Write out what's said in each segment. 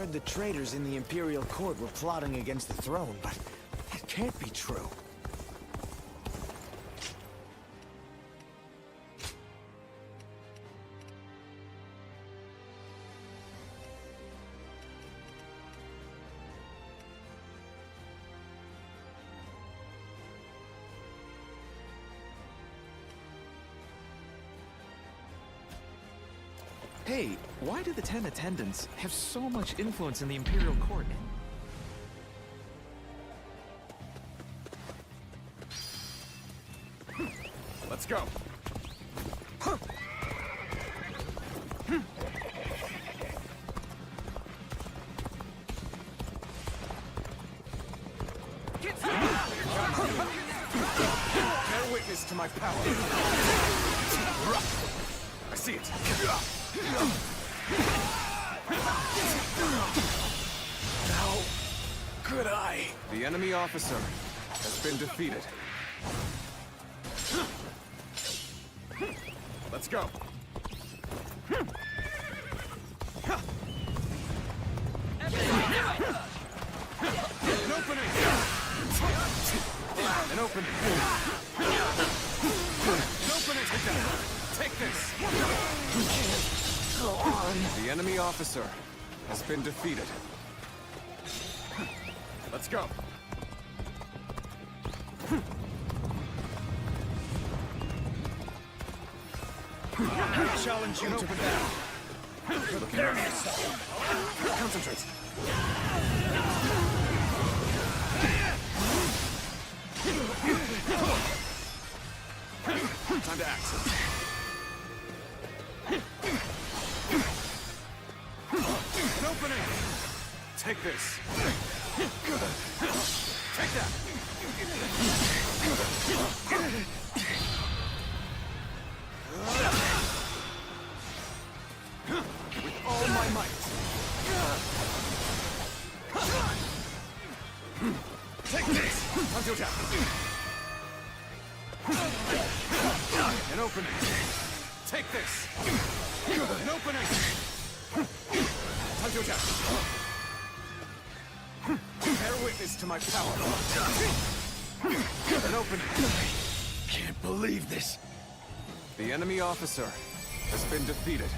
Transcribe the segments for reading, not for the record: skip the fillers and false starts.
heard the traitors in the Imperial Court were plotting against the throne, but that can't be true. Hey, why do the 10 attendants have so much influence in the Imperial Court? Let's go. Bear witness to my power. I see it. How could I? The enemy officer has been defeated. Let's go. An opening! An opening! An opening! Take this! Go on. The enemy officer has been defeated. Let's go. I challenge you to battle. Prepare yourself. Concentrate. Time to act. An opening! Take this! Take that! With all my might! Take this! Time to attack! An opening! Take this! An opening! Time to attack! Bear witness to my power! An opening! Can't believe this. The enemy officer has been defeated.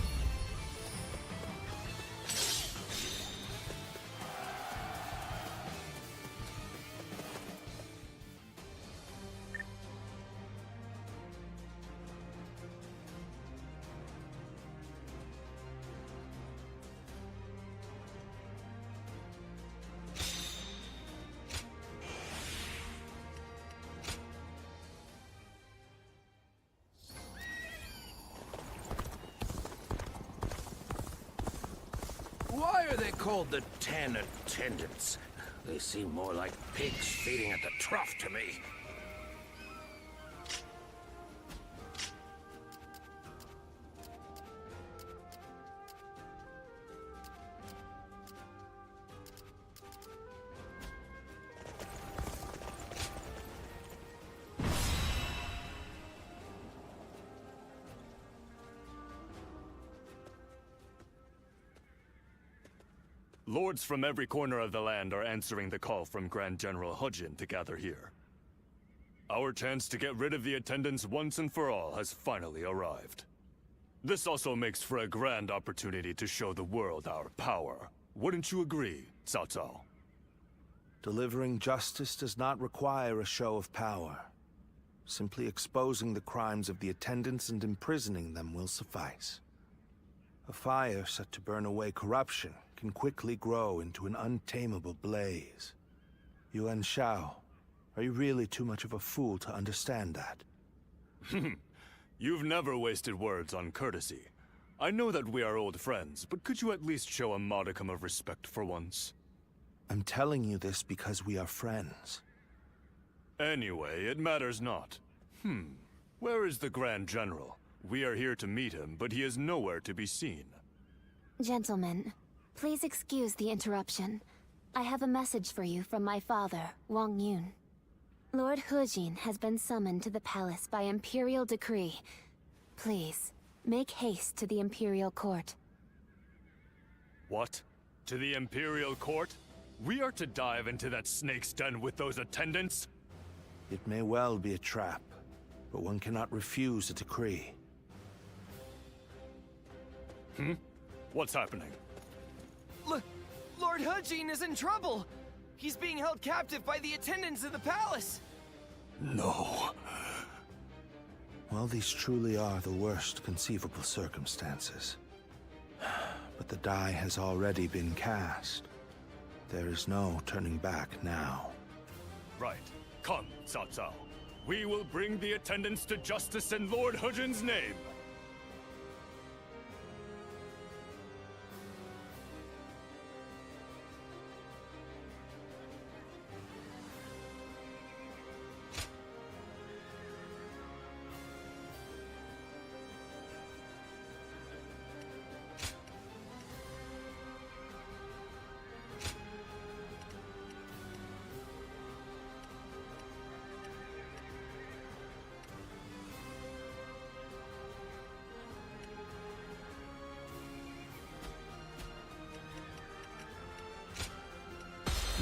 Why are they called the 10 attendants? They seem more like pigs feeding at the trough to me. Lords from every corner of the land are answering the call from Grand General Hujin to gather here. Our chance to get rid of the attendants once and for all has finally arrived. This also makes for a grand opportunity to show the world our power. Wouldn't you agree, Cao Cao? Delivering justice does not require a show of power. Simply exposing the crimes of the attendants and imprisoning them will suffice. A fire set to burn away corruption can quickly grow into an untamable blaze. Yuan Shao, are you really too much of a fool to understand that? You've never wasted words on courtesy. I know that we are old friends, but could you at least show a modicum of respect for once? I'm telling you this because we are friends. Anyway, it matters not. Where is the Grand General? We are here to meet him, but he is nowhere to be seen. Gentlemen, please excuse the interruption. I have a message for you from my father, Wang Yun. Lord Hujin has been summoned to the palace by Imperial decree. Please, make haste to the Imperial Court. What? To the Imperial Court? We are to dive into that snake's den with those attendants? It may well be a trap, but one cannot refuse a decree. What's happening? Lord Hujin is in trouble! He's being held captive by the attendants of the palace! No. Well, these truly are the worst conceivable circumstances. But the die has already been cast. There is no turning back now. Right. Come, Cao Cao. We will bring the attendants to justice in Lord Hujin's name.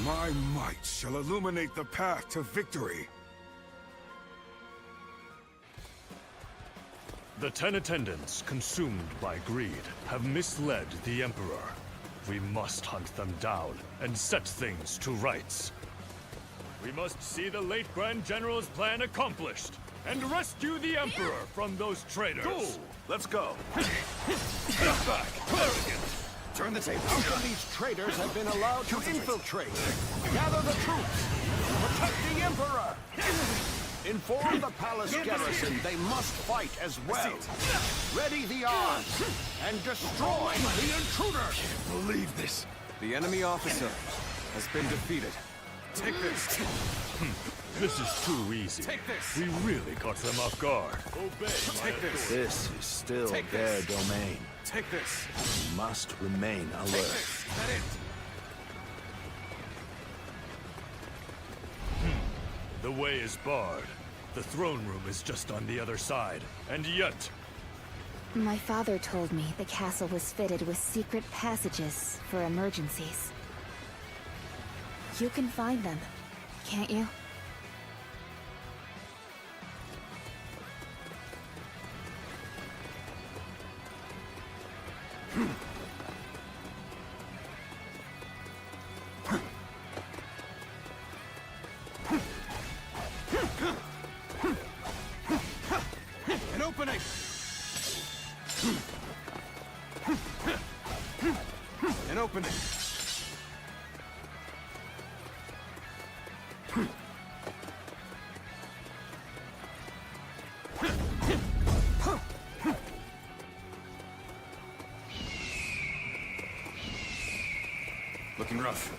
My might shall illuminate the path to victory. The 10 attendants, consumed by greed, have misled the Emperor. We must hunt them down and set things to rights. We must see the late Grand General's plan accomplished and rescue the Emperor from those traitors. Go! Let's go! Get back, arrogant! Turn the table. How come these traitors have been allowed to infiltrate? Gather the troops! Protect the Emperor! Inform the palace garrison they must fight as well. Ready the arms and destroy the intruder! Believe this. The enemy officer has been defeated. Take this. This is too easy. Take this. We really caught them off guard. Obey my Take this. This is still Take their this. domain. Take this. We must remain Take alert. this. That it. The way is barred. The throne room is just on the other side. And yet, My father told me the castle was fitted with secret passages for emergencies. You can find them, can't you? An opening. An opening. Looking rough.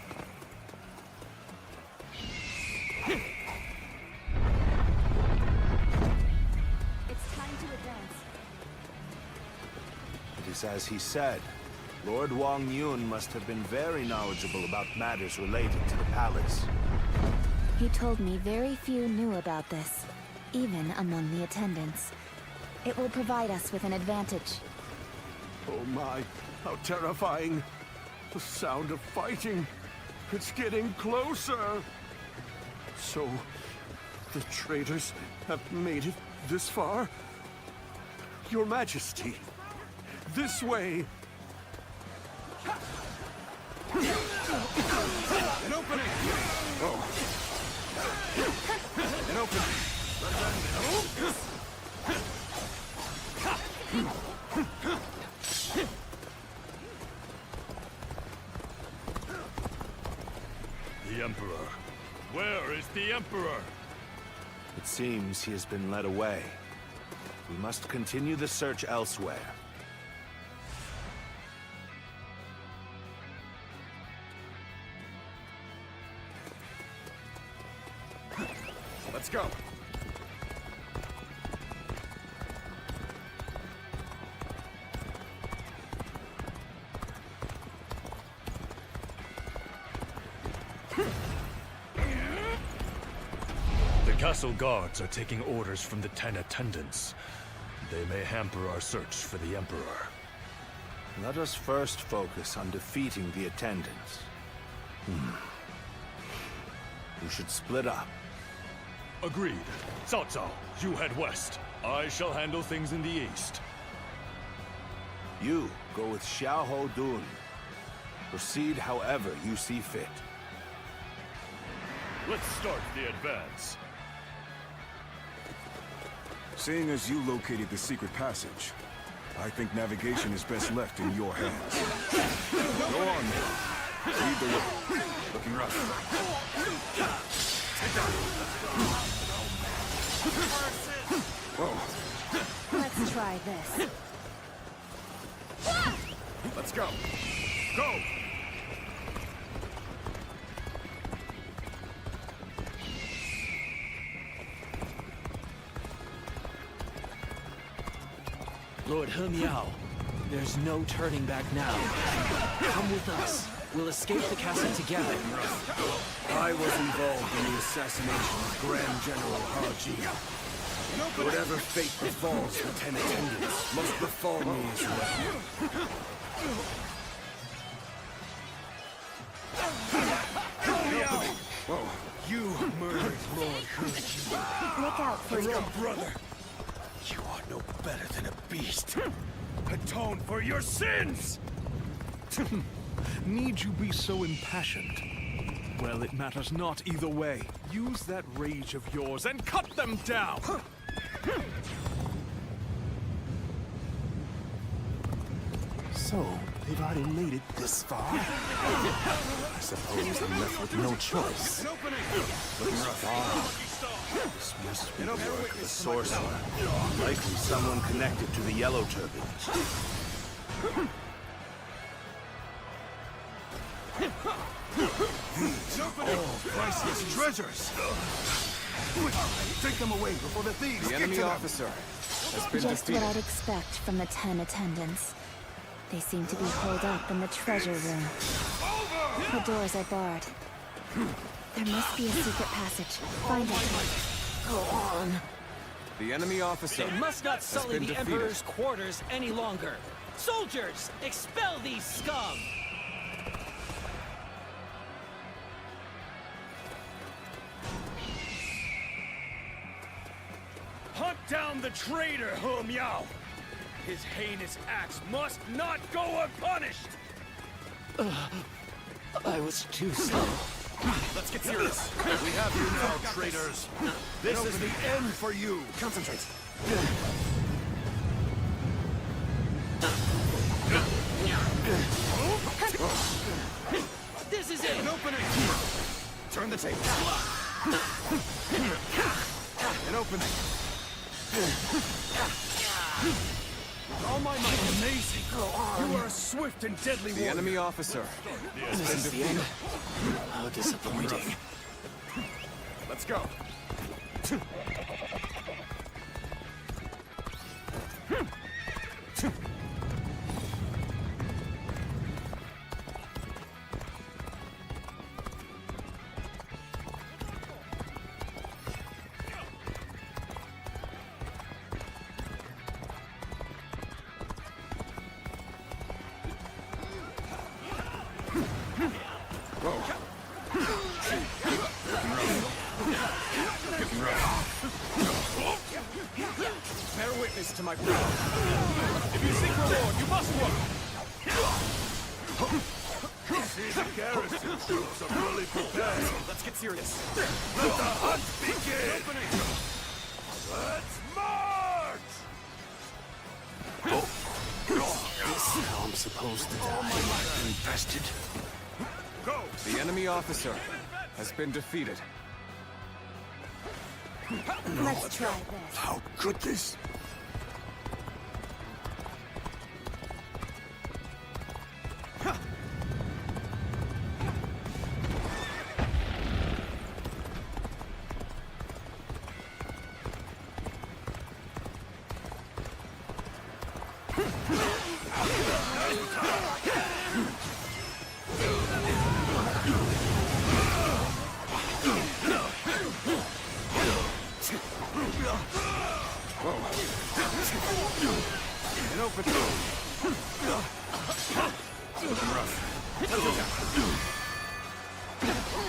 It's time to advance. It is as he said. Lord Wang Yun must have been very knowledgeable about matters related to the palace. He told me very few knew about this, even among the attendants. It will provide us with an advantage. Oh my, how terrifying. The sound of fighting. It's getting closer. So, the traitors have made it this far? Your Majesty, this way. An opening. Oh. An opening. the Emperor. Where is the Emperor? It seems he has been led away. We must continue the search elsewhere. Let's go. The castle guards are taking orders from the 10 attendants. They may hamper our search for the Emperor. Let us first focus on defeating the attendants. We should split up. Agreed. Cao Cao, you head west. I shall handle things in the east. You go with Xiahou Dun. Proceed however you see fit. Let's start the advance. Seeing as you located the secret passage, I think navigation is best left in your hands. Go on, lead the way. Looking rough. Whoa. Let's try this. Let's go. Go! Lord He Miao, there's no turning back now. Come with us. We'll escape the castle together. I was involved in the assassination of Grand General Haji. Whatever fate befalls the 10 attendants must befall me as well. Whoa. You murdered Lord Haji. Look out for your brother. You are no better than a beast. Atone for your sins! Need you be so impassioned? Well, it matters not either way. Use that rage of yours and cut them down! So, they've already made it this far? I suppose I'm left with no choice. This must be the work of the sorcerer. Likely someone connected to the Yellow Turban. Priceless treasures! Take them away before the thieves The enemy officer has been Just defeated. what I'd expect from the 10 attendants. They seem to be holed up in the treasure room. The doors are barred. There must be a secret passage. Find it. Go on. The enemy officer They must not has sully been the defeated. Emperor's quarters any longer. Soldiers, expel these scum! Hunt down the traitor, He Miao! His heinous acts must not go unpunished! I was too slow. Let's get serious. We have you now, traitors. This is the end for you. Concentrate. This is it! An opening. Turn the tape. An opening. All my might. Amazing! You are a swift and deadly The warrior. enemy officer has been This is the defeated. end. How disappointing. Let's go. Bear witness to my power. If you seek reward, you must work! See the garrison troops are fully prepared. Let's get serious. Let the hunt begin! Let's march! This is how I'm supposed to die. Infested. Go! The enemy officer has been defeated. Let's try this. How could this? An opening. Looking rough.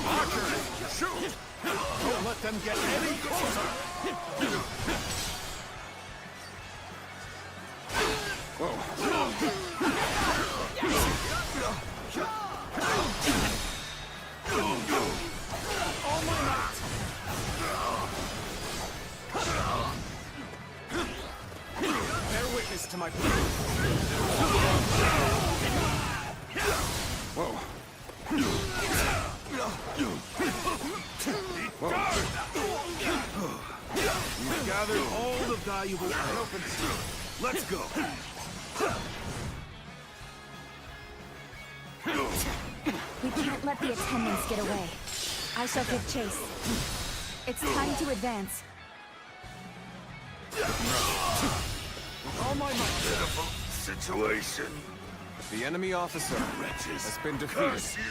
Archers, shoot! Don't let them get any closer! Bear witness to my... Whoa. We've gathered all the valuable items. Let's go. We can't let the attendants get away. I shall give chase. It's time to advance. All my might. Pitiful situation. The enemy officer has been defeated. Curse you.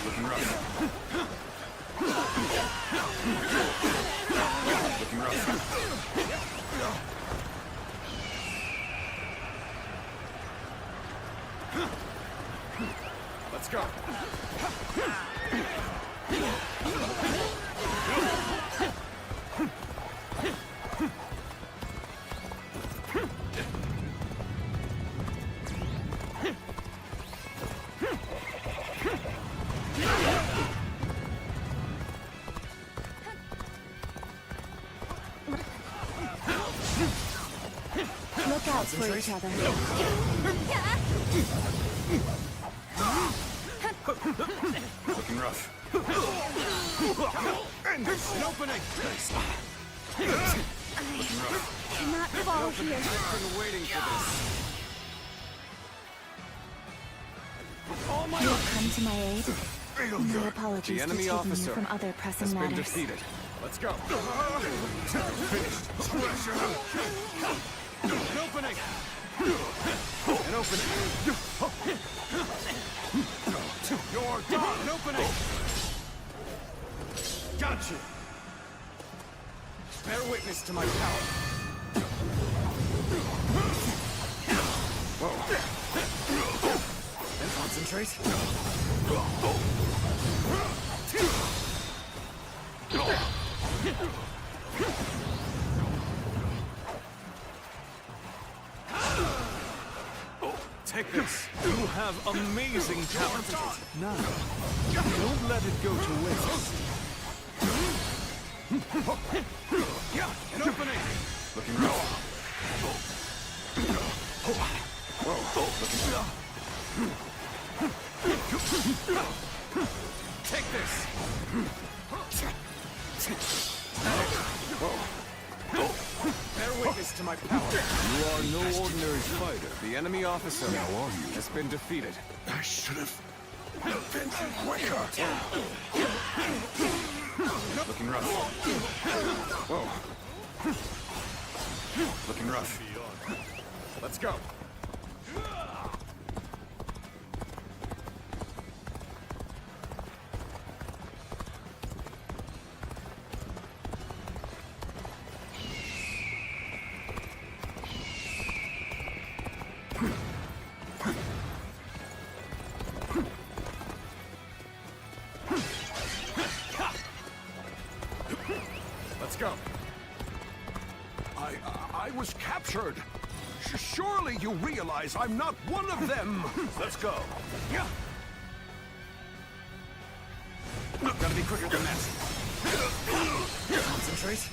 Looking rough. Looking rough. Let's go. Look out for each other. Looking rough. An opening! Not fall here. Been waiting for this. You'll come to my aid. No apologies The for enemy taking officer you from other pressing has been matters. defeated. Let's go. An opening! An opening! You're done! An opening! Got you! Bear witness to my power. And concentrate. Take this. You have amazing talent. Now, don't let it go to waste. An opening! Looking rough. Take this! Bear witness to my power. You are no ordinary fighter. The enemy officer has been defeated. I should have been quicker. Looking rough. Whoa. Looking rough. Let's go. Let's go. I was captured. Surely you realize I'm not one of them. Let's go. Yeah. Gotta be quicker than that. Concentrate.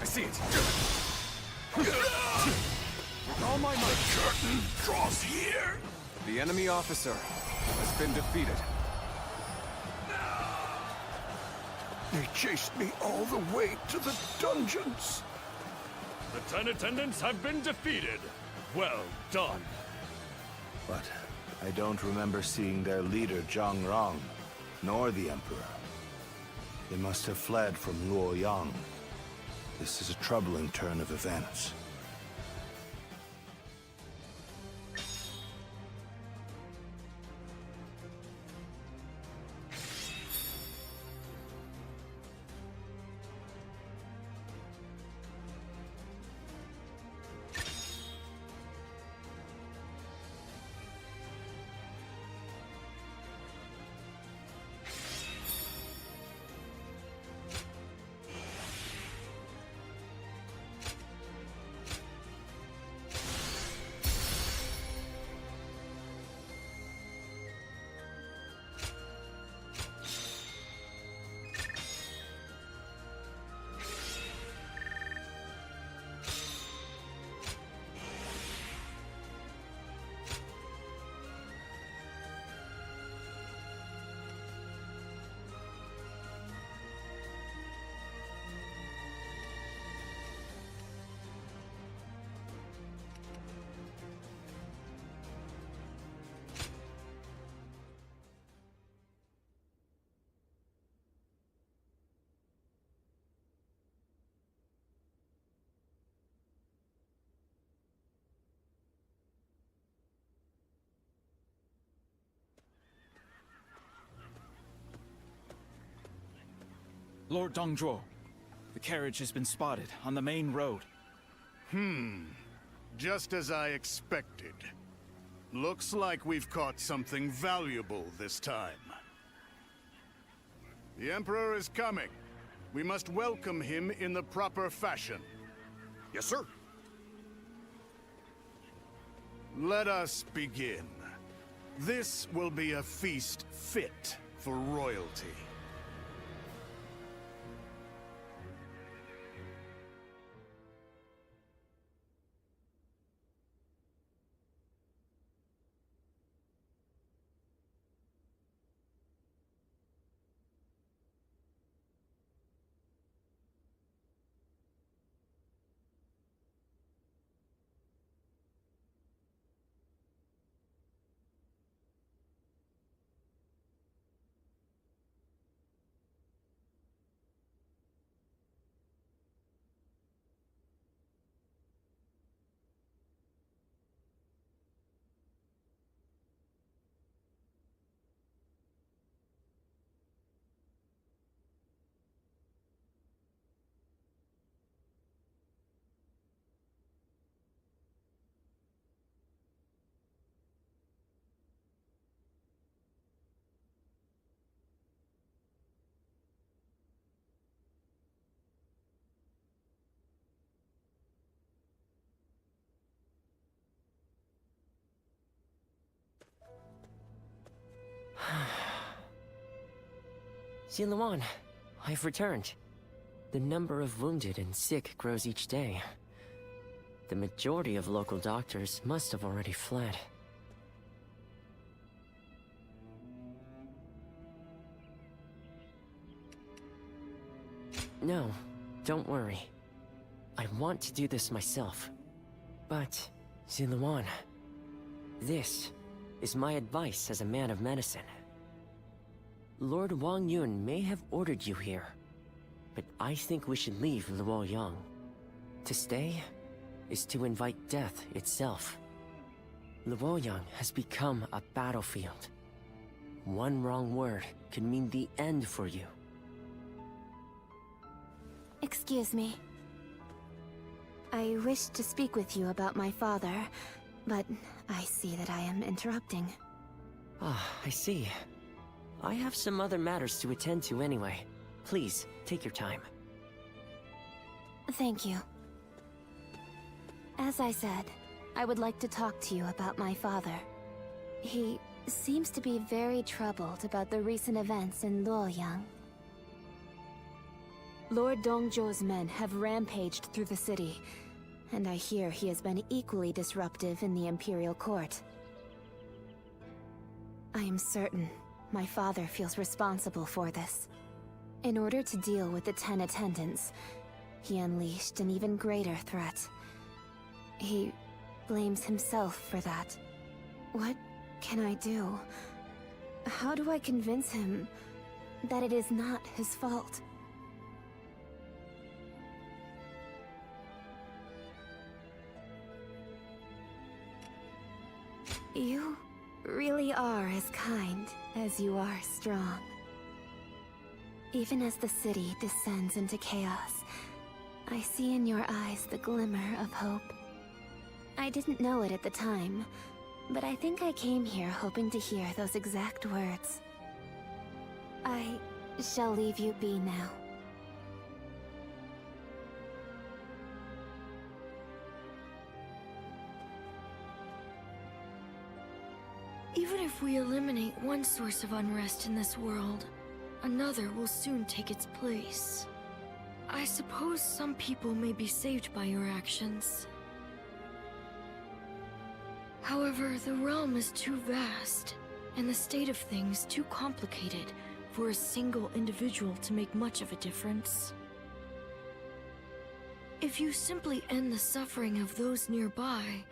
I see it. With all my might. Curtain draws here. The enemy officer has been defeated. They chased me all the way to the dungeons. The 10 attendants have been defeated. Well done. But I don't remember seeing their leader, Zhang Rong. nor the Emperor. They must have fled from Luoyang. This is a troubling turn of events. Lord Dongzhuo, the carriage has been spotted on the main road. Just as I expected. Looks like we've caught something valuable this time. The Emperor is coming. We must welcome him in the proper fashion. Yes, sir. Let us begin. This will be a feast fit for royalty. Ziluan, I've returned. The number of wounded and sick grows each day. The majority of local doctors must have already fled. No, don't worry. I want to do this myself. But, Ziluan, this is my advice as a man of medicine. Lord Wang Yun may have ordered you here, but I think we should leave Luoyang. To stay is to invite death itself. Luoyang has become a battlefield. One wrong word could mean the end for you. Excuse me. I wish to speak with you about my father, but I see that I am interrupting. Ah, I see. I have some other matters to attend to anyway. Please, take your time. Thank you. As I said, I would like to talk to you about my father. He seems to be very troubled about the recent events in Luoyang. Lord Dongzhuo's men have rampaged through the city, and I hear he has been equally disruptive in the Imperial Court. I am certain my father feels responsible for this. In order to deal with the 10 attendants, he unleashed an even greater threat. He blames himself for that. What can I do? How do I convince him that it is not his fault. You really are as kind as you are strong. Even as the city descends into chaos, I see in your eyes the glimmer of hope. I didn't know it at the time, but I think I came here hoping to hear those exact words. I shall leave you be now. Even if we eliminate one source of unrest in this world, another will soon take its place. I suppose some people may be saved by your actions. However, the realm is too vast, and the state of things too complicated for a single individual to make much of a difference. If you simply end the suffering of those nearby,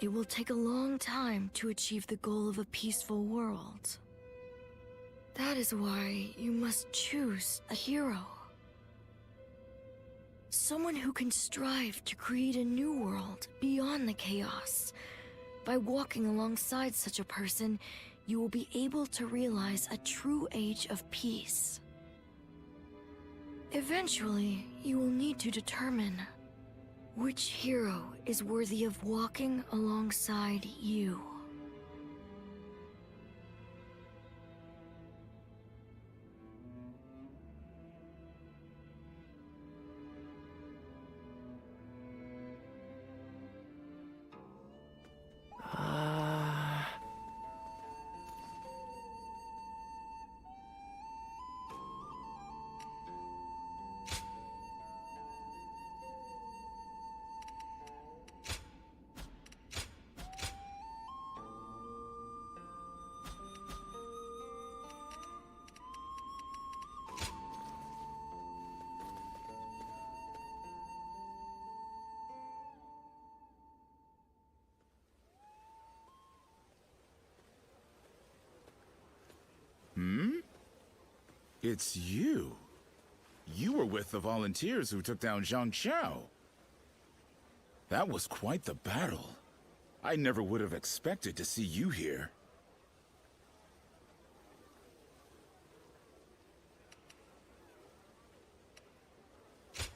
it will take a long time to achieve the goal of a peaceful world. That is why you must choose a hero. Someone who can strive to create a new world beyond the chaos. By walking alongside such a person, you will be able to realize a true age of peace. Eventually, you will need to determine which hero is worthy of walking alongside you. It's you. You were with the volunteers who took down Zhang Qiao. That was quite the battle. I never would have expected to see you here.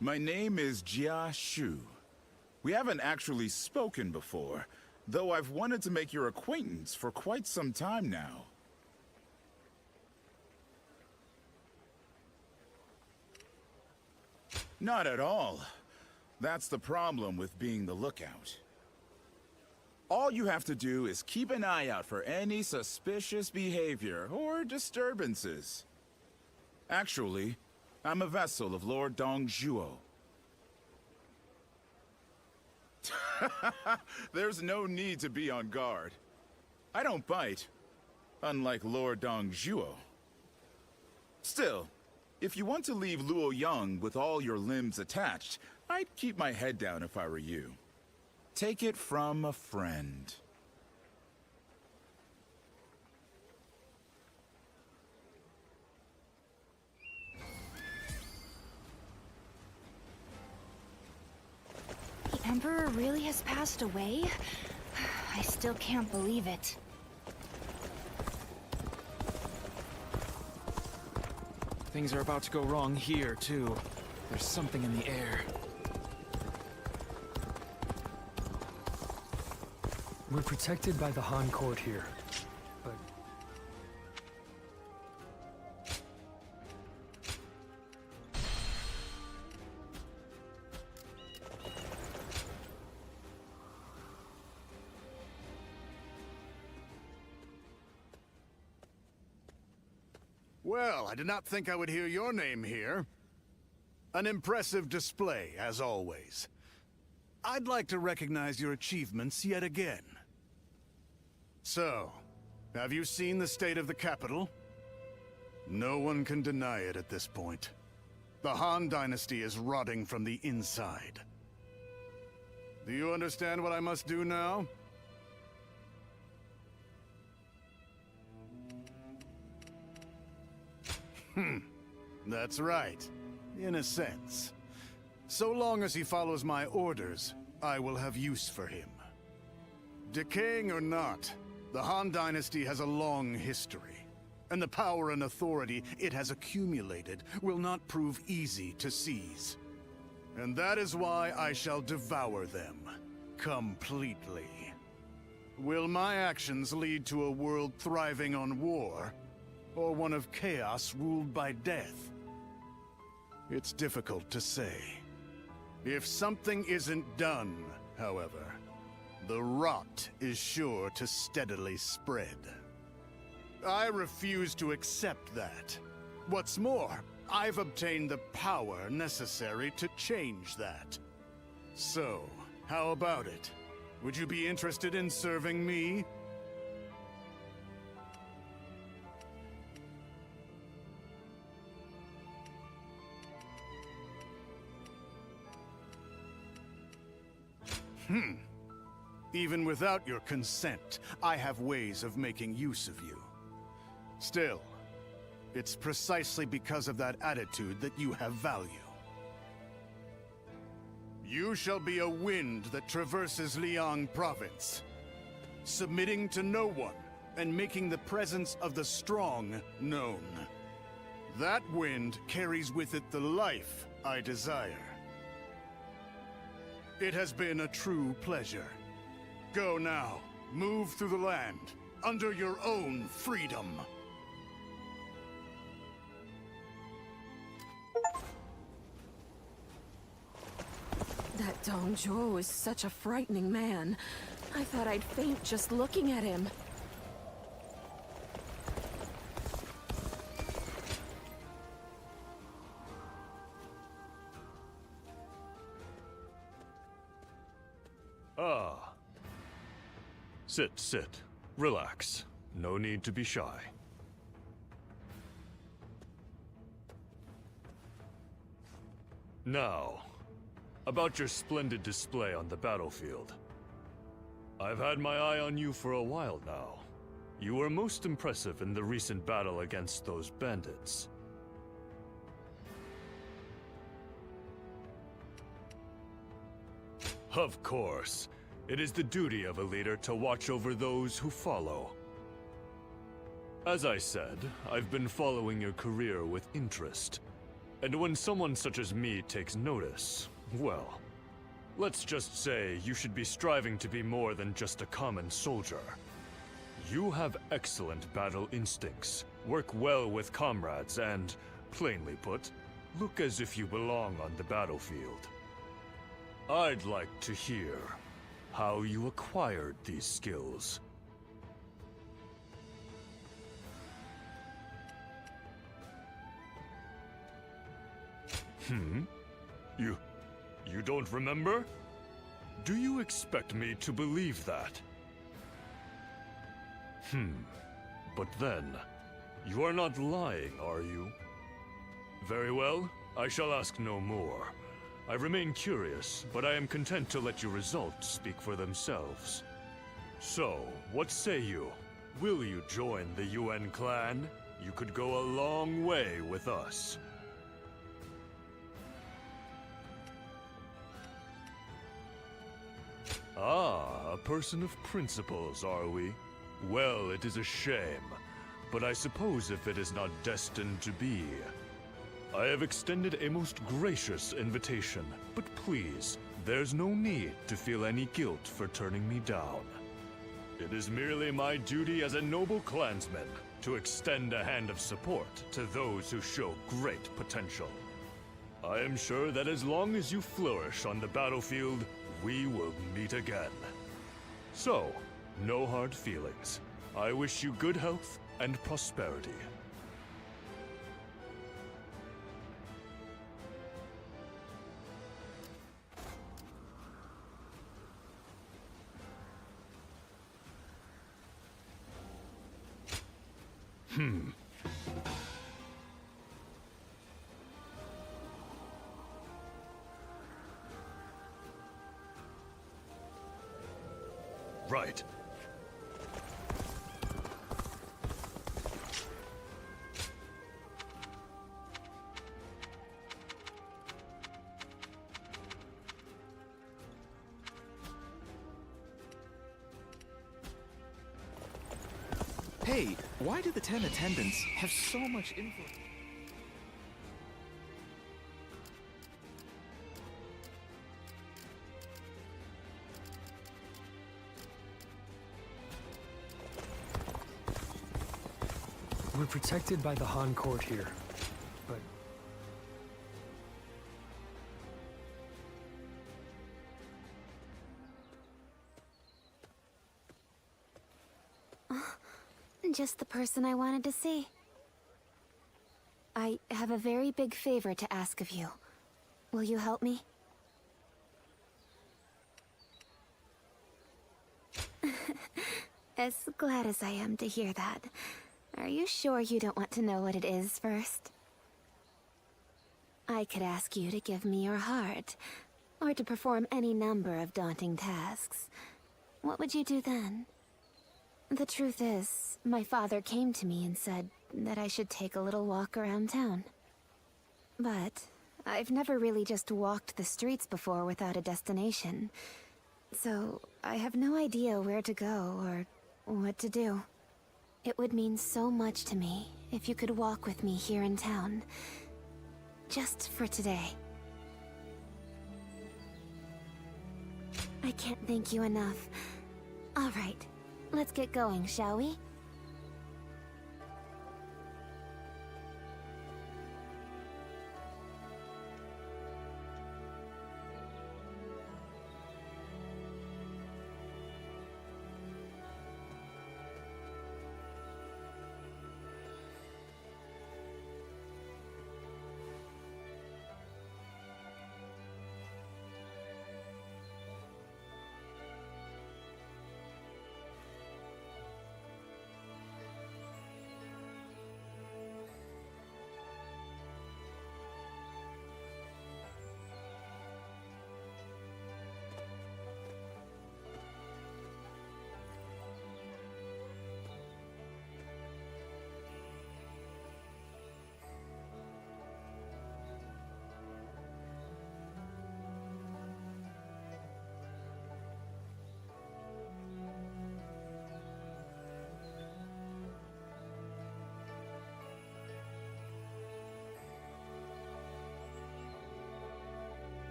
My name is Jia Shu. We haven't actually spoken before, though I've wanted to make your acquaintance for quite some time now. Not at all. That's the problem with being the lookout. All you have to do is keep an eye out for any suspicious behavior or disturbances. Actually, I'm a vessel of Lord Dongzhuo. There's no need to be on guard. I don't bite, unlike Lord Dongzhuo. Still, if you want to leave Luoyang with all your limbs attached, I'd keep my head down if I were you. Take it from a friend. The Emperor really has passed away? I still can't believe it. Things are about to go wrong here, too. There's something in the air. We're protected by the Han court here, but... Well, I did not think I would hear your name here. An impressive display, as always. I'd like to recognize your achievements yet again. So, have you seen the state of the capital? No one can deny it at this point. The Han Dynasty is rotting from the inside. Do you understand what I must do now? That's right. In a sense. So long as he follows my orders, I will have use for him. Decaying or not, the Han Dynasty has a long history, and the power and authority it has accumulated will not prove easy to seize. And that is why I shall devour them. Completely. Will my actions lead to a world thriving on war, or one of chaos ruled by death? It's difficult to say. If something isn't done, however, the rot is sure to steadily spread. I refuse to accept that. What's more, I've obtained the power necessary to change that. So, how about it? Would you be interested in serving me? Even without your consent, I have ways of making use of you. Still, it's precisely because of that attitude that you have value. You shall be a wind that traverses Liang province, submitting to no one and making the presence of the strong known. That wind carries with it the life I desire. It has been a true pleasure. Go now. Move through the land, under your own freedom. That Dong Zhuo is such a frightening man. I thought I'd faint just looking at him. Ah. Sit. Relax. No need to be shy. Now, about your splendid display on the battlefield. I've had my eye on you for a while now. You were most impressive in the recent battle against those bandits. Of course. It is the duty of a leader to watch over those who follow. As I said, I've been following your career with interest. And when someone such as me takes notice, well, let's just say you should be striving to be more than just a common soldier. You have excellent battle instincts, work well with comrades, and, plainly put, look as if you belong on the battlefield. I'd like to hear how you acquired these skills. You don't remember? Do you expect me to believe that? But then, you are not lying, are you? Very well, I shall ask no more. I remain curious, but I am content to let your results speak for themselves. So, what say you? Will you join the UN clan? You could go a long way with us. Ah, a person of principles, are we? Well, it is a shame, but I suppose if it is not destined to be. I have extended a most gracious invitation, but please, there's no need to feel any guilt for turning me down. It is merely my duty as a noble clansman to extend a hand of support to those who show great potential. I am sure that as long as you flourish on the battlefield, we will meet again. So, no hard feelings. I wish you good health and prosperity. Right. Hey, why do the 10 attendants have so much influence? We're protected by the Han court here, but... Just the person I wanted to see. I have a very big favor to ask of you. Will you help me? As glad as I am to hear that. Are you sure you don't want to know what it is first? I could ask you to give me your heart, or to perform any number of daunting tasks. What would you do then? The truth is, my father came to me and said that I should take a little walk around town. But I've never really just walked the streets before without a destination. So I have no idea where to go or what to do. It would mean so much to me if you could walk with me here in town. Just for today. I can't thank you enough. All right. Let's get going, shall we?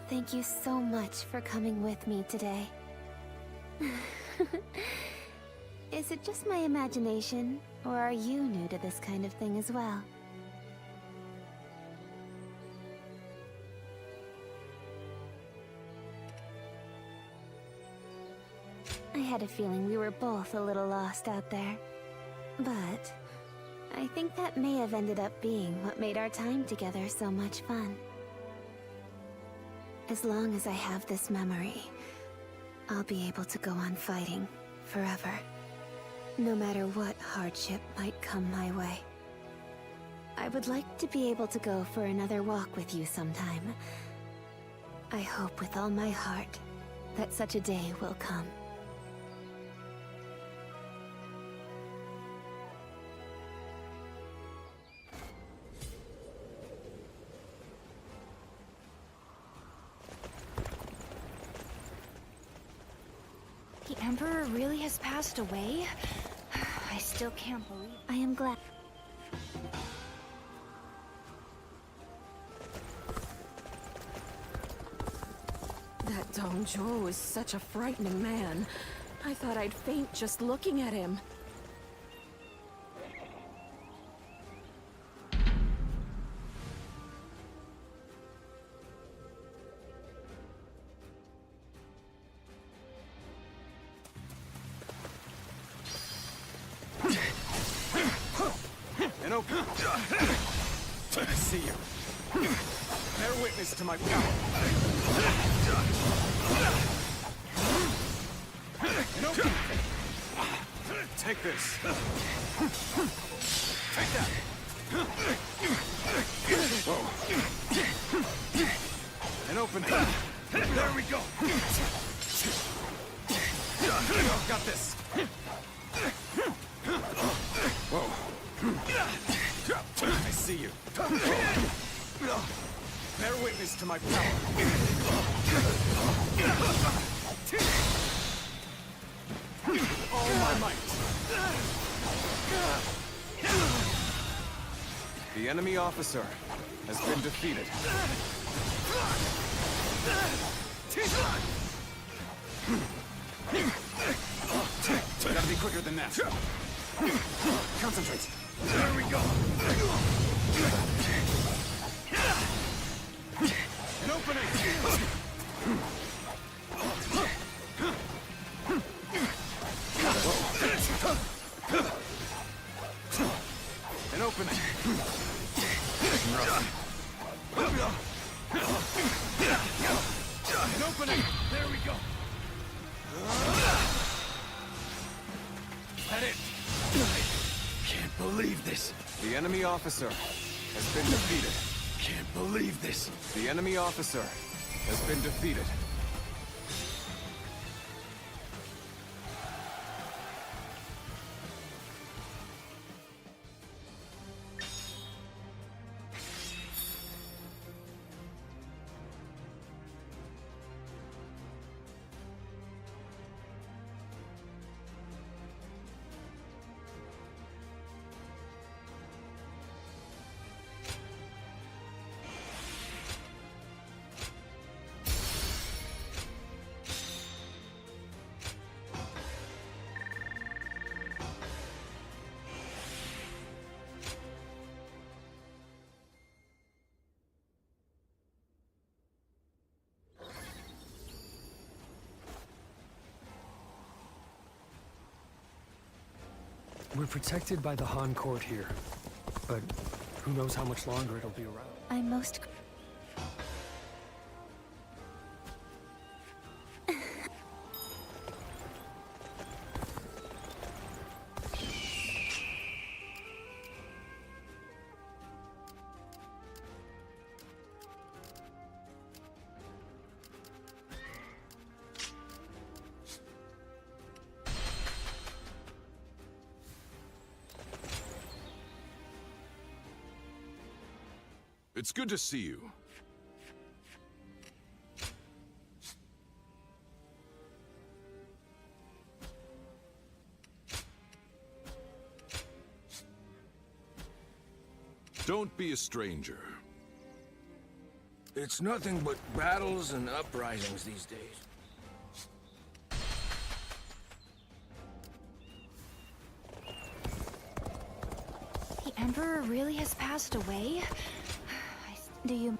Thank you so much for coming with me today. Is it just my imagination, or are you new to this kind of thing as well? I had a feeling we were both a little lost out there. But I think that may have ended up being what made our time together so much fun. As long as I have this memory, I'll be able to go on fighting forever. No matter what hardship might come my way. I would like to be able to go for another walk with you sometime. I hope with all my heart that such a day will come. The Emperor really has passed away? I still can't believe it. I am glad. That Dongzhuo is such a frightening man. I thought I'd faint just looking at him. I see you. Bear witness to my power. Take this. Take that. Whoa. And open it. There we go. Got this. Whoa. I see you. Bear witness to my power. The enemy officer has been defeated. Gotta be quicker than that. Concentrate. There we go. An opening. An opening. An opening. There we go. Is that it? Can't believe this. The enemy officer has been defeated. Can't believe this. The enemy officer has been defeated. We're protected by the Han court here, but who knows how much longer it'll be around. I'm most... It's good to see you. Don't be a stranger. It's nothing but battles and uprisings these days. The Emperor really has passed away? Do you...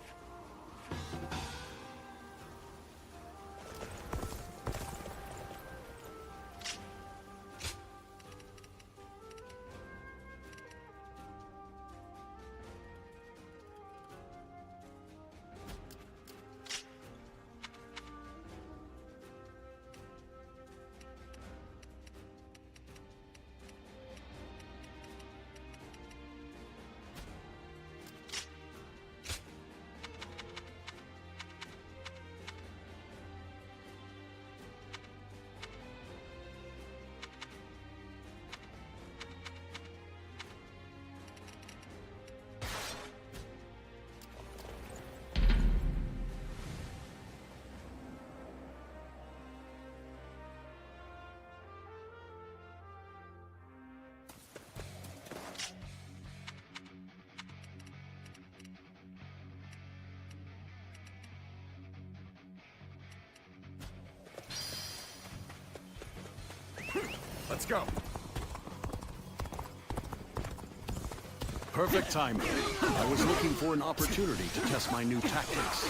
Let's go. Perfect timing. I was looking for an opportunity to test my new tactics.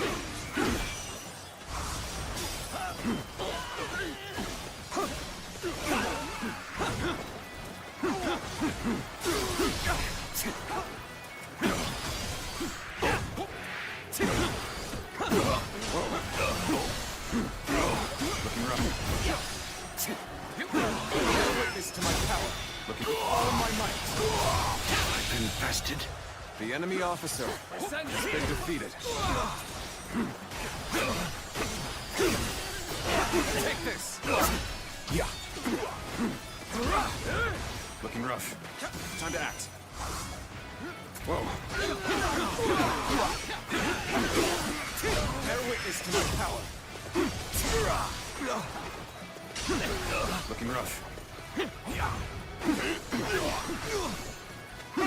Looking rough. Witness to my power. Looking all my might. I've been bested. The enemy officer has been defeated. Take this. Yeah. Looking rough. Time to act. Whoa. Bear witness to my power. Looking rough. All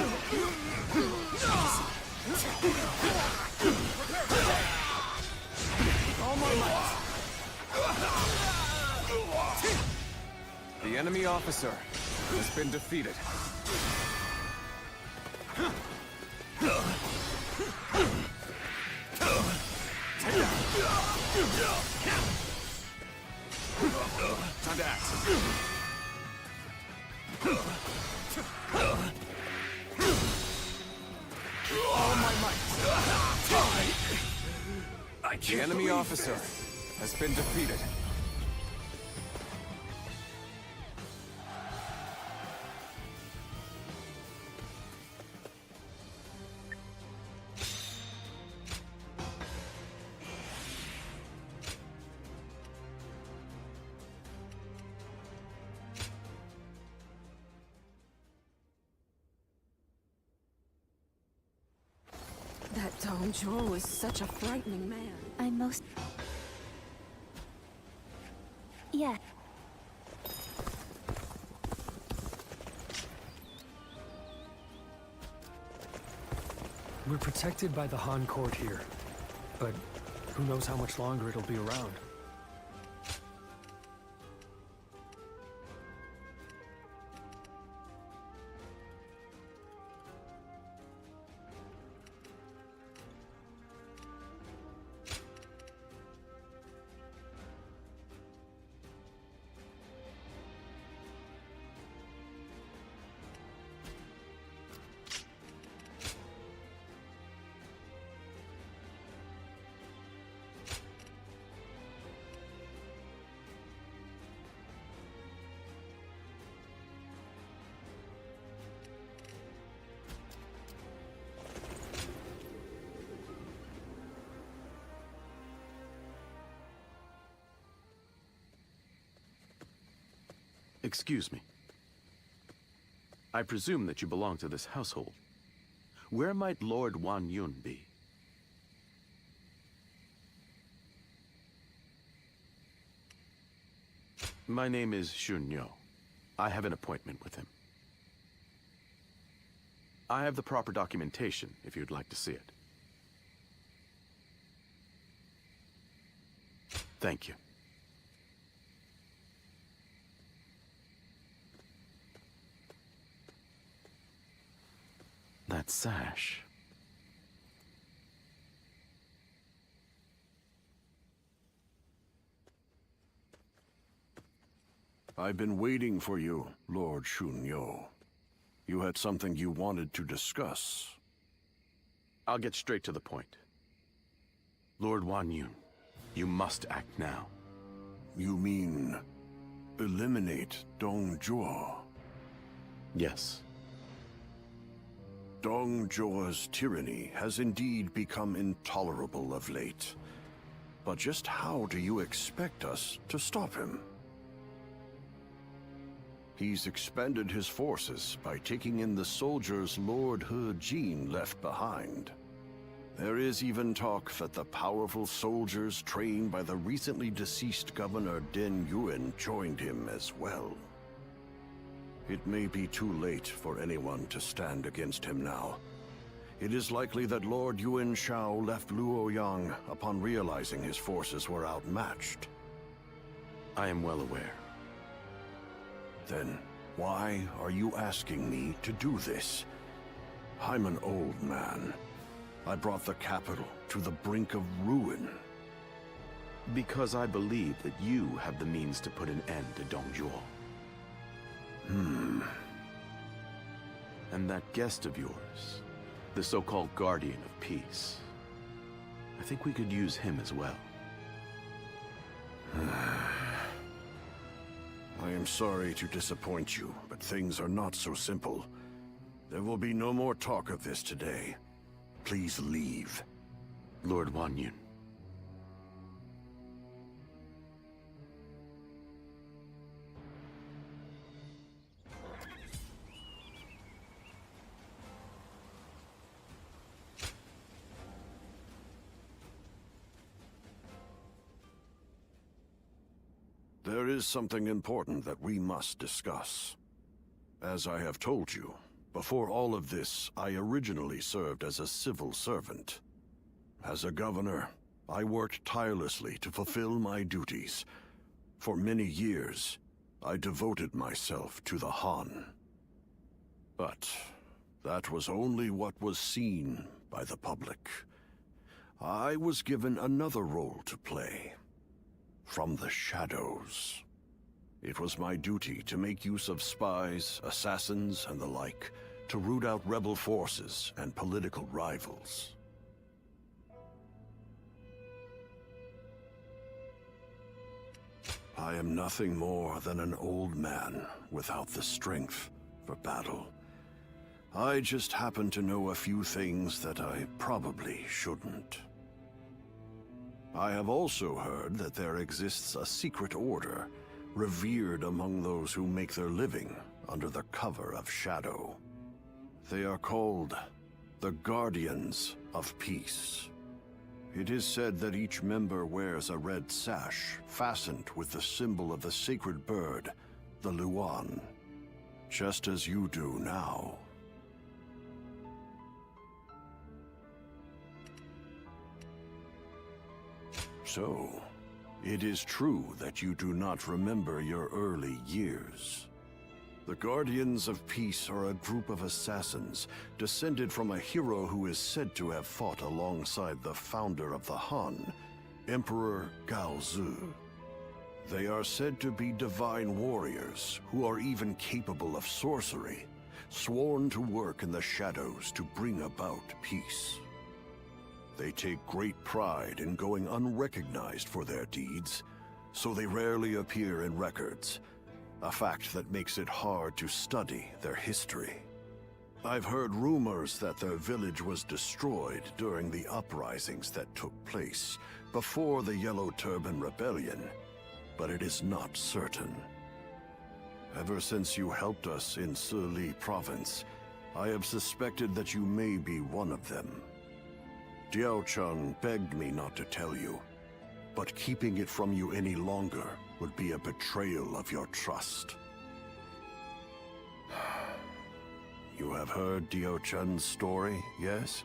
my might. The enemy officer has been defeated. Time to act. All my might. The enemy officer has been defeated. That Dong is such a frightening man. I'm most... Yeah. We're protected by the Han court here, but who knows how much longer it'll be around. Excuse me. I presume that you belong to this household. Where might Lord Wan Yun be? My name is Xun Yo. I have an appointment with him. I have the proper documentation, if you'd like to see it. Thank you. That sash. I've been waiting for you, Lord Xun. You had something you wanted to discuss. I'll get straight to the point. Lord Wan Yun, you must act now. You mean... eliminate Dong Zhuo? Yes. Dong Zhuo's tyranny has indeed become intolerable of late. But just how do you expect us to stop him? He's expanded his forces by taking in the soldiers Lord He Jin left behind. There is even talk that the powerful soldiers trained by the recently deceased Governor Den Yuan joined him as well. It may be too late for anyone to stand against him now. It is likely that Lord Yuan Shao left Luoyang upon realizing his forces were outmatched. I am well aware. Then, why are you asking me to do this? I'm an old man. I brought the capital to the brink of ruin. Because I believe that you have the means to put an end to Dong Zhuo. And that guest of yours, the so-called Guardian of Peace. I think we could use him as well. I am sorry to disappoint you, but things are not so simple. There will be no more talk of this today. Please leave. Lord Wan Yun. There is something important that we must discuss. As I have told you, Before all of this, I originally served as a civil servant. As a governor, I worked tirelessly to fulfill my duties. For many years, I devoted myself to the Han. But that was only what was seen by the public. I was given another role to play. From the shadows. It was my duty to make use of spies, assassins, and the like, to root out rebel forces and political rivals. I am nothing more than an old man without the strength for battle. I just happen to know a few things that I probably shouldn't. I have also heard that there exists a secret order, revered among those who make their living under the cover of shadow. They are called the Guardians of Peace. It is said that each member wears a red sash fastened with the symbol of the sacred bird, the Luan, just as you do now. So, it is true that you do not remember your early years. The Guardians of Peace are a group of assassins descended from a hero who is said to have fought alongside the founder of the Han, Emperor Gaozu. They are said to be divine warriors who are even capable of sorcery, sworn to work in the shadows to bring about peace. They take great pride in going unrecognized for their deeds, so they rarely appear in records, a fact that makes it hard to study their history. I've heard rumors that their village was destroyed during the uprisings that took place before the Yellow Turban Rebellion, but it is not certain. Ever since you helped us in Sili Province, I have suspected that you may be one of them. Diao-chan begged me not to tell you, but keeping it from you any longer would be a betrayal of your trust. You have heard Diao-chan's story, yes?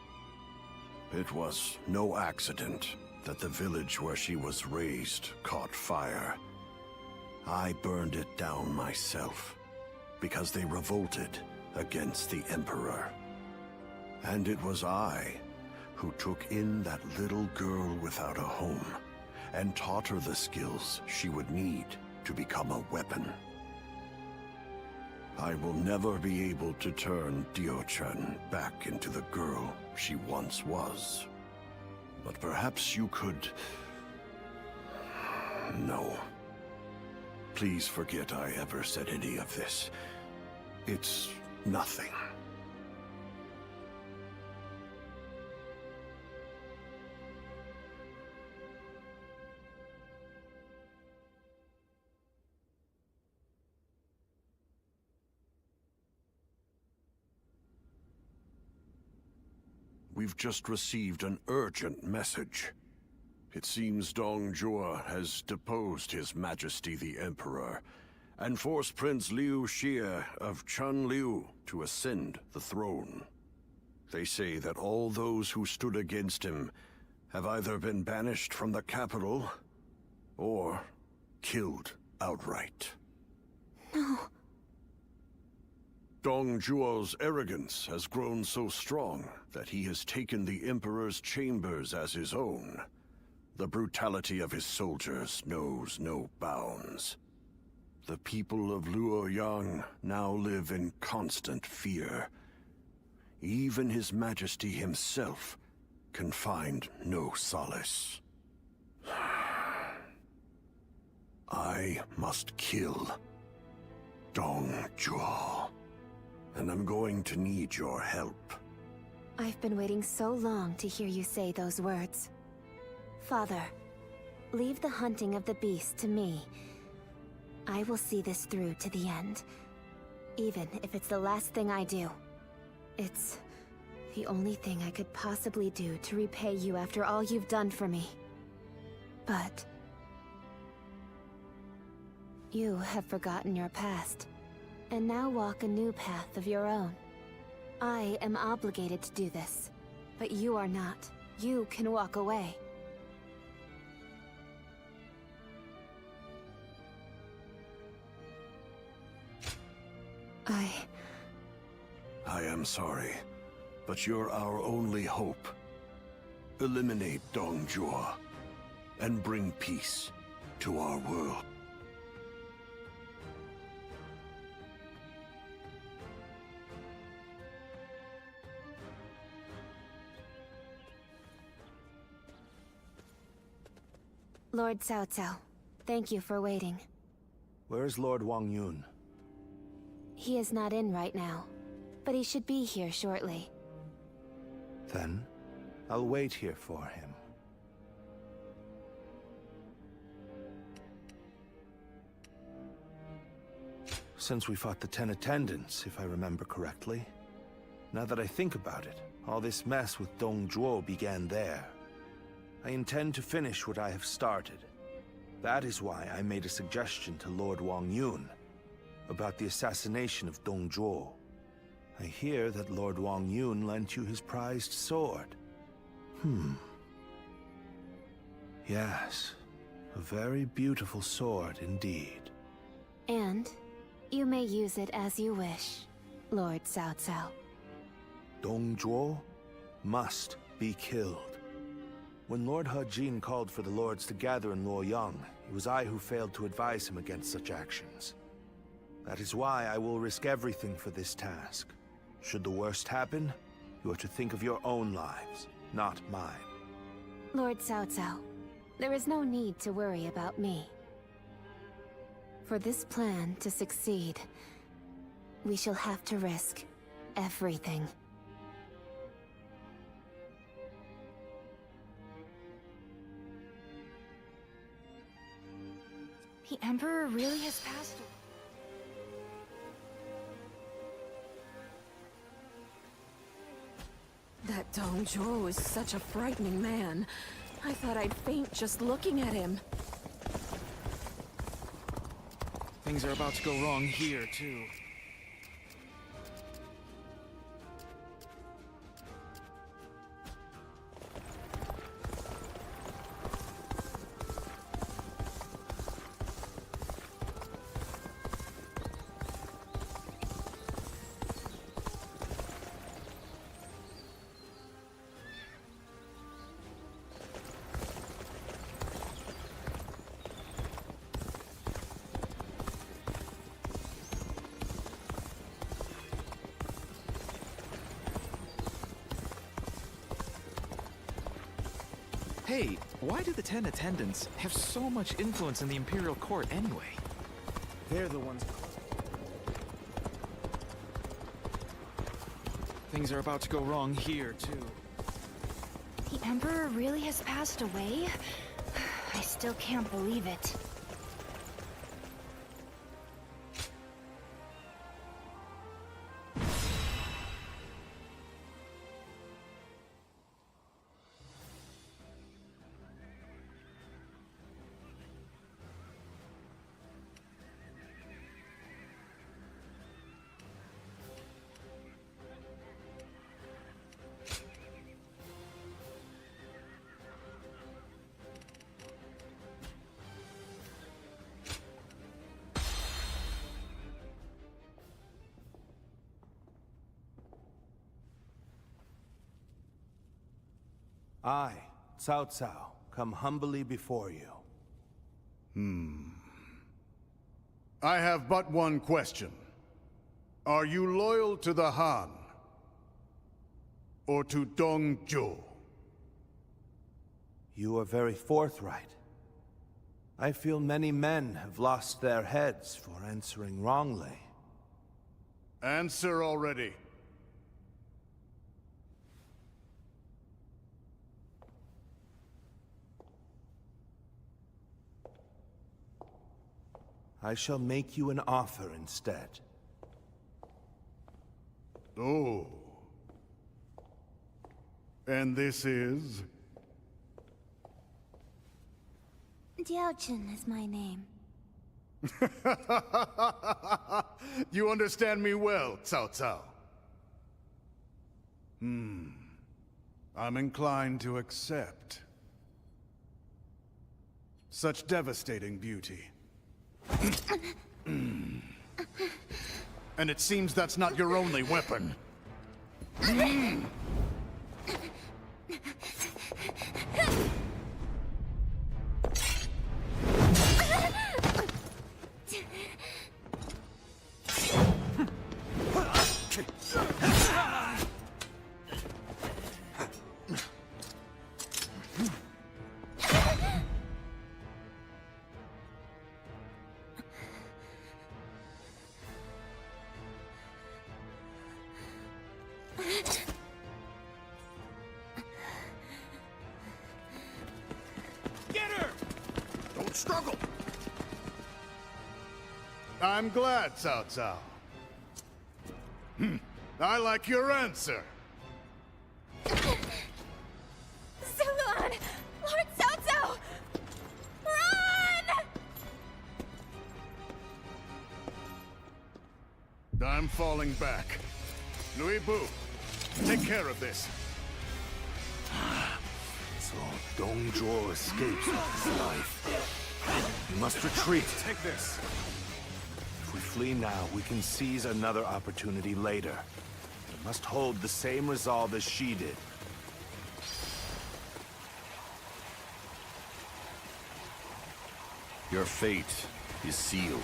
It was no accident that the village where she was raised caught fire. I burned it down myself, because they revolted against the Emperor. And it was I who took in that little girl without a home and taught her the skills she would need to become a weapon. I will never be able to turn Diao-chan back into the girl she once was. But perhaps you could... No. Please forget I ever said any of this. It's nothing. We've just received an urgent message. It seems Dong Zhuo has deposed His Majesty the Emperor, and forced Prince Liu Xie of Chunliu to ascend the throne. They say that all those who stood against him have either been banished from the capital, or killed outright. No. Dong Zhuo's arrogance has grown so strong that he has taken the Emperor's chambers as his own. The brutality of his soldiers knows no bounds. The people of Luoyang now live in constant fear. Even His Majesty himself can find no solace. I must kill Dong Zhuo. And I'm going to need your help. I've been waiting so long to hear you say those words. Father, leave the hunting of the beast to me. I will see this through to the end. Even if it's the last thing I do. It's the only thing I could possibly do to repay you after all you've done for me. But you have forgotten your past, and now walk a new path of your own. I am obligated to do this, but you are not. You can walk away. I am sorry, but you're our only hope. Eliminate Dongjua, and bring peace to our world. Lord Cao Cao, thank you for waiting. Where's Lord Wang Yun? He is not in right now, but he should be here shortly. Then, I'll wait here for him. Since we fought the 10 attendants, if I remember correctly. Now that I think about it, all this mess with Dongzhuo began there. I intend to finish what I have started. That is why I made a suggestion to Lord Wang Yun about the assassination of Dongzhuo. I hear that Lord Wang Yun lent you his prized sword. Yes, a very beautiful sword indeed. And you may use it as you wish, Lord Cao Cao. Dongzhuo must be killed. When Lord He Jin called for the lords to gather in Luoyang, it was I who failed to advise him against such actions. That is why I will risk everything for this task. Should the worst happen, you are to think of your own lives, not mine. Lord Cao Cao, there is no need to worry about me. For this plan to succeed, we shall have to risk everything. The Emperor really has passed away. That Dongzhuo is such a frightening man. I thought I'd faint just looking at him. Things are about to go wrong here, too. Hey, why do the 10 attendants have so much influence in the Imperial Court anyway? They're the ones... Things are about to go wrong here, too. The Emperor really has passed away? I still can't believe it. I, Cao Cao, come humbly before you. I have but one question. Are you loyal to the Han? Or to Dongzhuo? You are very forthright. I feel many men have lost their heads for answering wrongly. Answer already. I shall make you an offer instead. Oh. And this is? Diaochen is my name. You understand me well, Cao Cao. I'm inclined to accept. Such devastating beauty. And it seems that's not your only weapon. Don't struggle! I'm glad, Cao Cao. I like your answer. Zuluan! Lord Cao Cao! Run! I'm falling back. Louis Bu, take care of this. So Dong Zhuo escapes with his life. We must retreat. Take this. If we flee now, we can seize another opportunity later. We must hold the same resolve as she did. Your fate is sealed.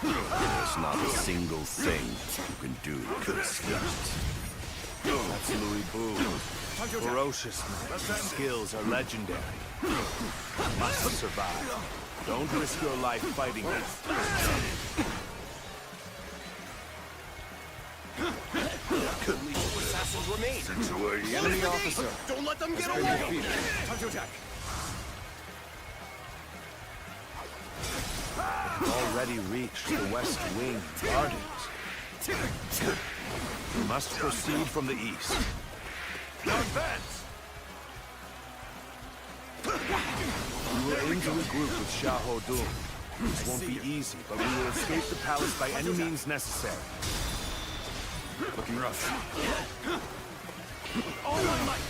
There's not a single thing you can do to escape it. That's Louis Bu. Ferocious man. His skills are legendary. Must survive. Don't risk your life fighting him. Only two assassins remain. The enemy officer. Don't let them get has been away! defeated. Time to attack. We've already reached the West Wing Gardens. We must proceed from the east. Now advance! We will aim to regroup with Xiahou Dun. This won't be easy, but we will escape the palace by any means necessary. Looking rough. All my might!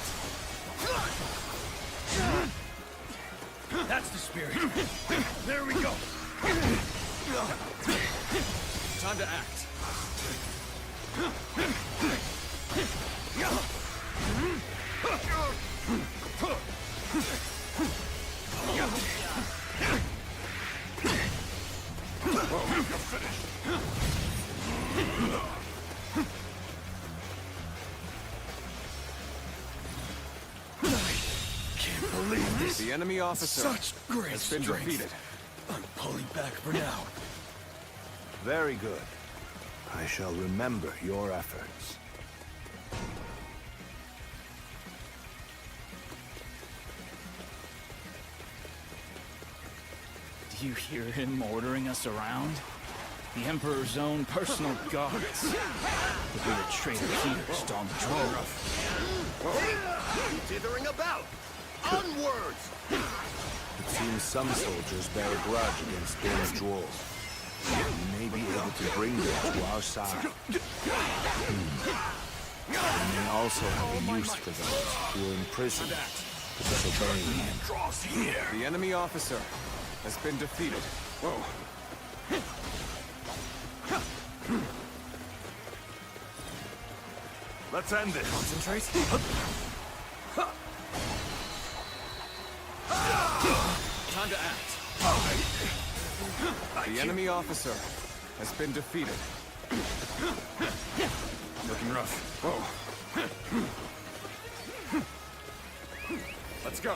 That's the spirit. There we go. Time to act. You're finished. Can't believe this. The enemy officer Such great has been strength. defeated. I'm pulling back for now. Very good. I shall remember your efforts. Do you hear him ordering us around? The Emperor's own personal guards. The bigger traitor heaters, Dong Zhuo. Dithering about! Onwards! It seems some soldiers bear a grudge against Dong Zhuo. We may be able to bring them to our side. We may also have a use for those who are imprisoned for disobeying him. Draws here. The enemy officer has been defeated. Whoa. Let's end this. Concentrate. Time to act. The enemy officer has been defeated. Looking rough. Whoa. Let's go.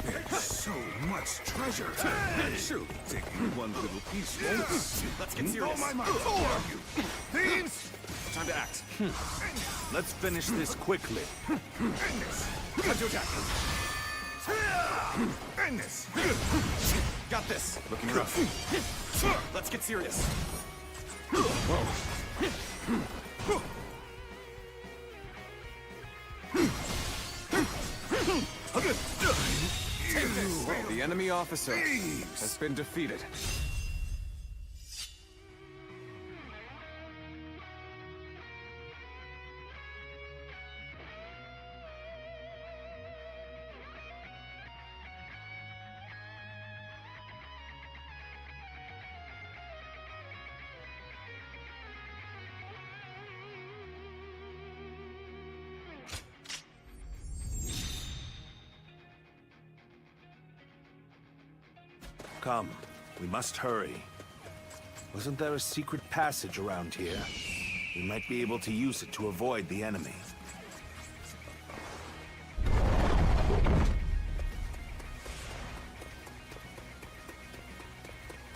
There's so much treasure. Surely taking one little piece won't. Let's get serious. Thieves! Time to act. Let's finish this quickly. Time to attack. End this. Got this. Looking rough. Let's get serious. Whoa. The enemy officer has been defeated. Come, we must hurry. Wasn't there a secret passage around here? We might be able to use it to avoid the enemy.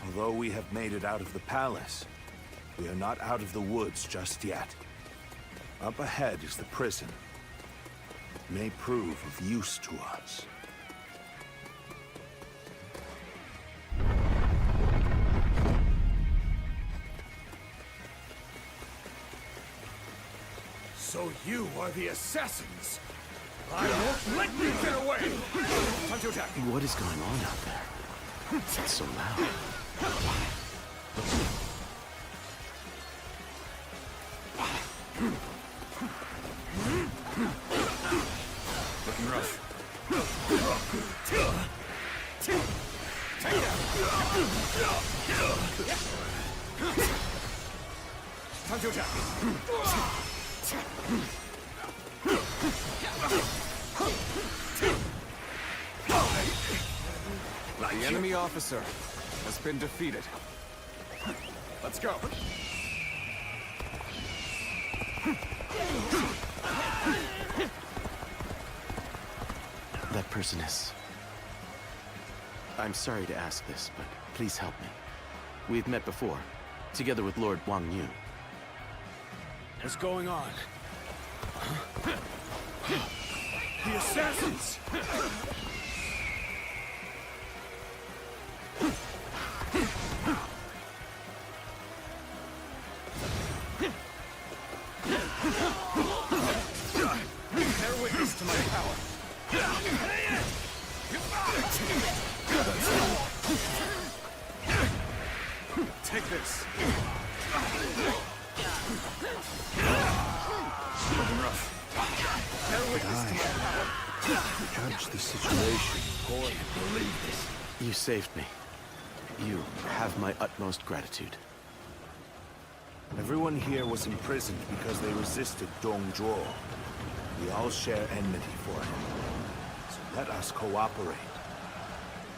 Although we have made it out of the palace, we are not out of the woods just yet. Up ahead is the prison. It may prove of use to us. So you are the assassins! I won't let you get away! Time to attack! What is going on out there? It's so loud. Looking rough. Time to attack! The enemy officer has been defeated. Let's go! That person is... I'm sorry to ask this, but please help me. We've met before, together with Lord Wang Yun. What's going on? The assassins! Bear witness to my power. Take this. Looking rough. Bear witness to my power. Judge the situation. Can't believe this. You saved me. You have my utmost gratitude. Everyone here was imprisoned because they resisted Dong Zhuo. We all share enmity for him. So let us cooperate.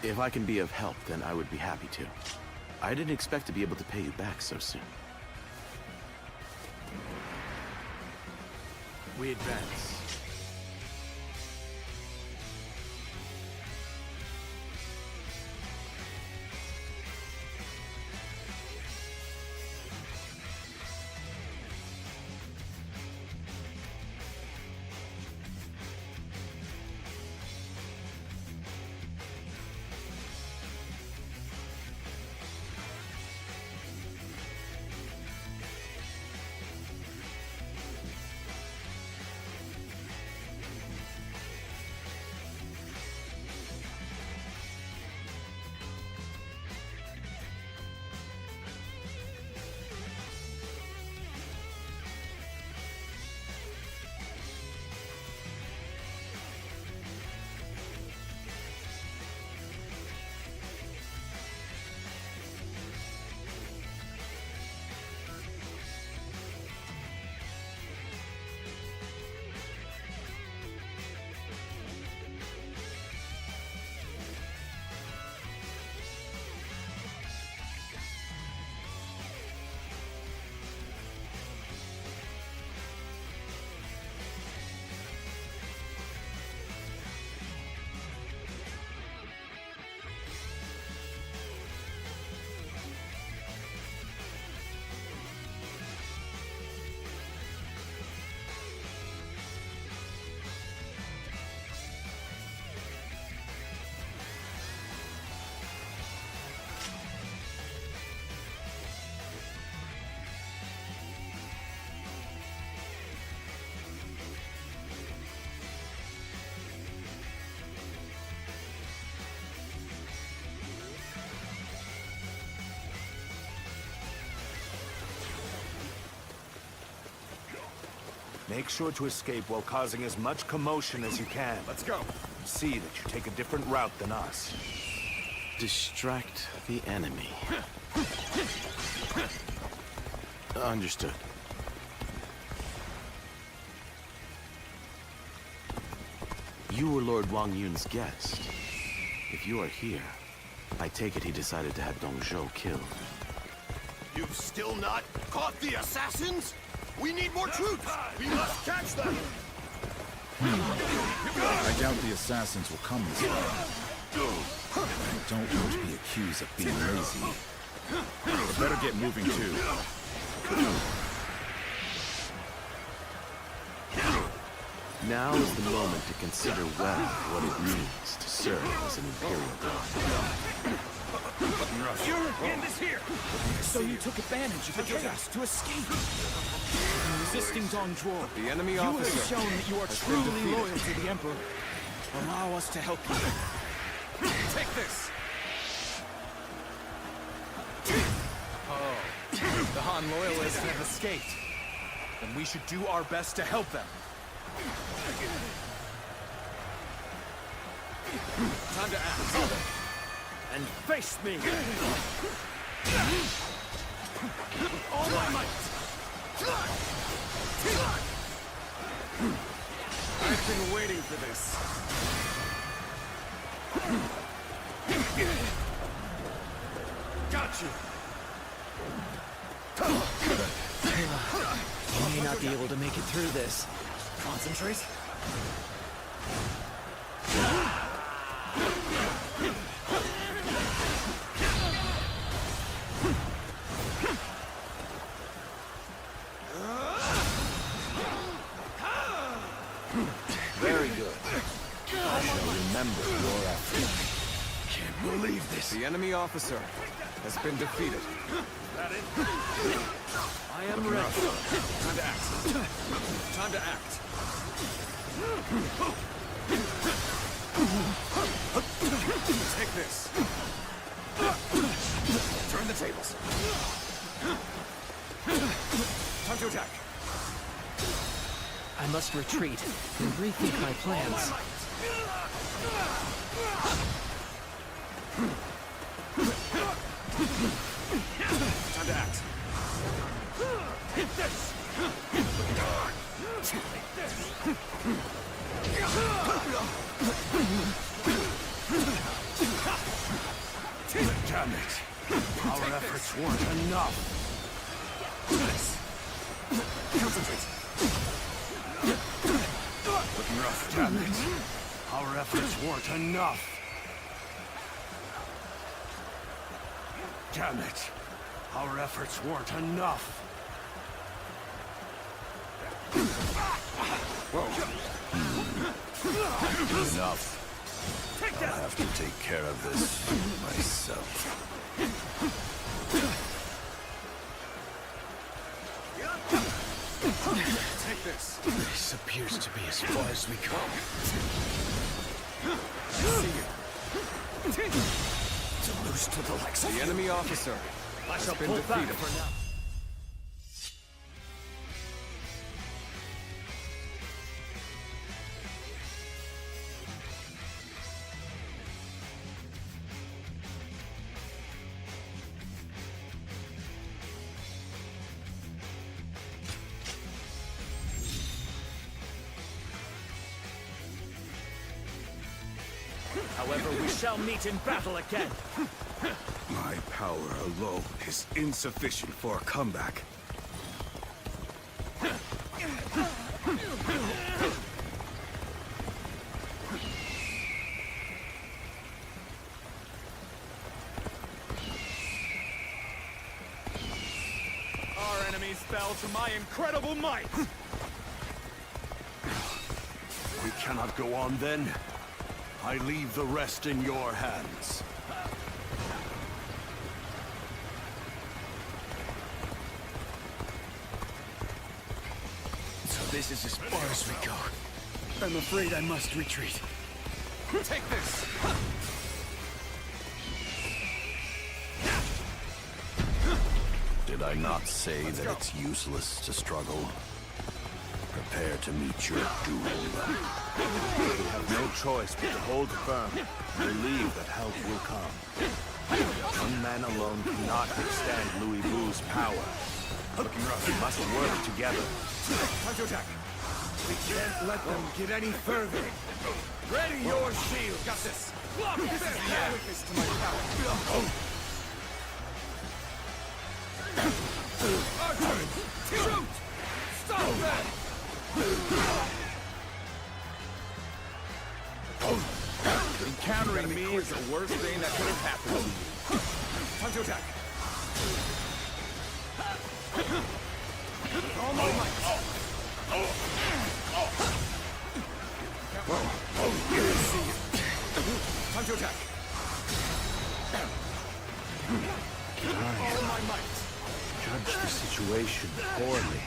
If I can be of help, then I would be happy to. I didn't expect to be able to pay you back so soon. We advance. Make sure to escape while causing as much commotion as you can. Let's go. See that you take a different route than us. Distract the enemy. Understood. You were Lord Wang Yun's guest. If you are here, I take it he decided to have Dong Zhuo killed. You've still not caught the assassins? We need more troops! We must catch them! I doubt the assassins will come this way. I don't want to be accused of being lazy. We better get moving too. Now is the moment to consider well what it means to serve as an Imperial Guard. You're in this here! So you took advantage of the chaos to escape. Resisting Dong Zhuo. The enemy You officer have shown that you are has been truly defeated. loyal to the Emperor. Allow us to help you. Take this! Oh, the Han loyalists have escaped. Then we should do our best to help them. Time to act. And face me! All my might! I've been waiting for this. Got you! You may not be able to make it through this. Concentrate. Very good. I shall remember your effort. Can't believe this. The enemy officer has been defeated. That it? I am ready. Time to act. Time to act. Take this. Turn the tables. Time to attack. I must retreat and rethink my plans. Time to act. Hit this! Damn it! Our efforts weren't enough. Concentrate. Looking rough, damn it. Our efforts weren't enough. Damn it. Our efforts weren't enough. Enough. I'll have to take care of this myself. Take this. This appears to be as far as we come. See you. To lose to the likes of The enemy officer I has shall been pull back defeated. for now. However, we shall meet in battle again. My power alone is insufficient for a comeback. Our enemies fell to my incredible might. We cannot go on then. I leave the rest in your hands. So this is as far as we go. I'm afraid I must retreat. Take this. Did I not say that it's useless to struggle? Prepare to meet your doom. We have no choice but to hold firm and believe that help will come. One man alone cannot withstand Louis Vu's power. Looking rough. We must work together. Time to attack. We can't let them get any further. Ready your shield. Got this. Block this. Weakness to my power. could have happened to you. Time to attack. With all my might. See you. Time to attack. All my might. Judge the situation poorly.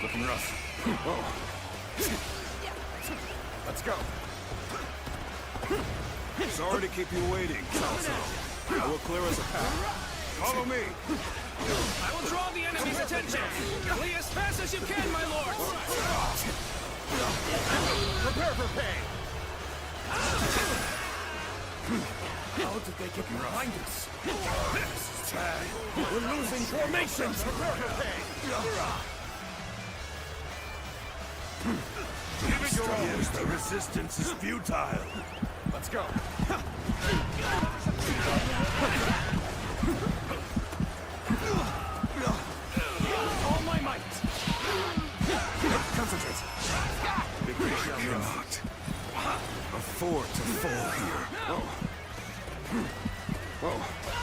Looking rough. Let's go. Sorry to keep you waiting, Salsa. I will clear us a path. Follow me. I will draw the enemy's attention. Flee as fast as you can, my lord. Prepare for pain. How did they get behind us? This is bad. We're losing formation. Prepare for pain. Give it your all. The resistance is futile. Let's go. All my might. Concentrate. We cannot afford to fall here.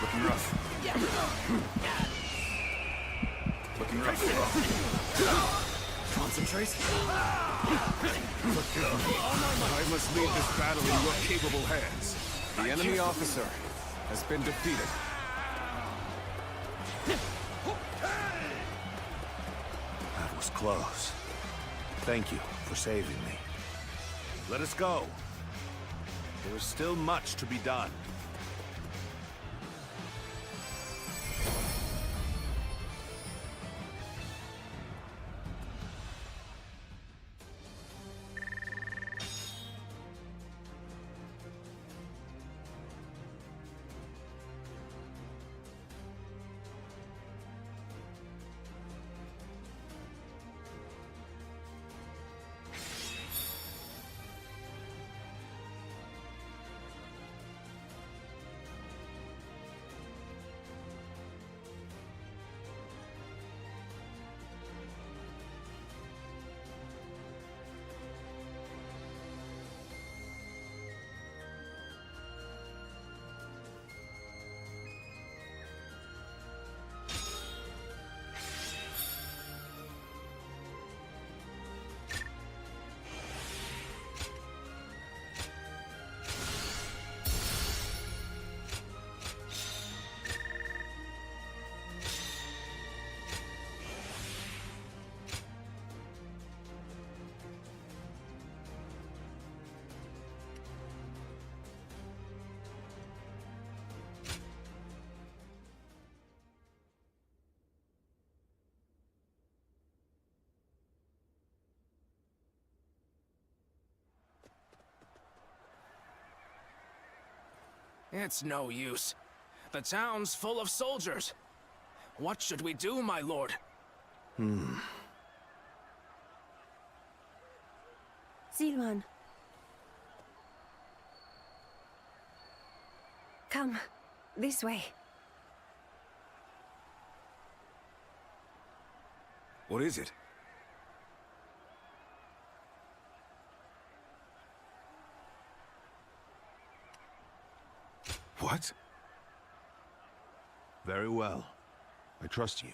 Looking rough. Looking rough. Concentrate. I must leave this battle in your capable hands. The enemy officer has been defeated. That was close. Thank you for saving me. Let us go. There is still much to be done. It's no use. The town's full of soldiers. What should we do, my lord? Zilwan. Come, this way. What is it? What? Very well. I trust you.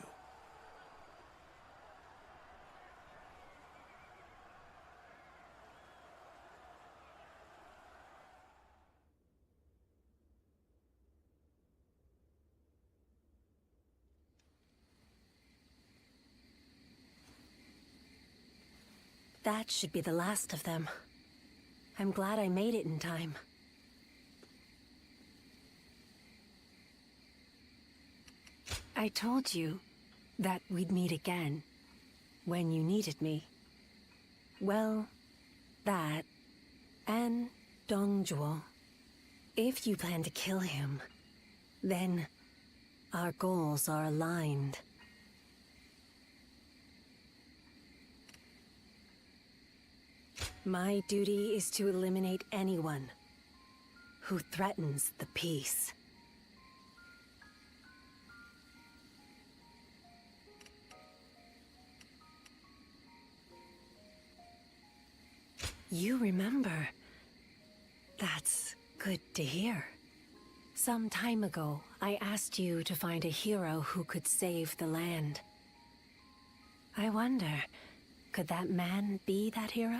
That should be the last of them. I'm glad I made it in time. I told you that we'd meet again when you needed me. Well, that and Dongjuo. If you plan to kill him, then our goals are aligned. My duty is to eliminate anyone who threatens the peace. You remember. That's good to hear. Some time ago, I asked you to find a hero who could save the land. I wonder, could that man be that hero?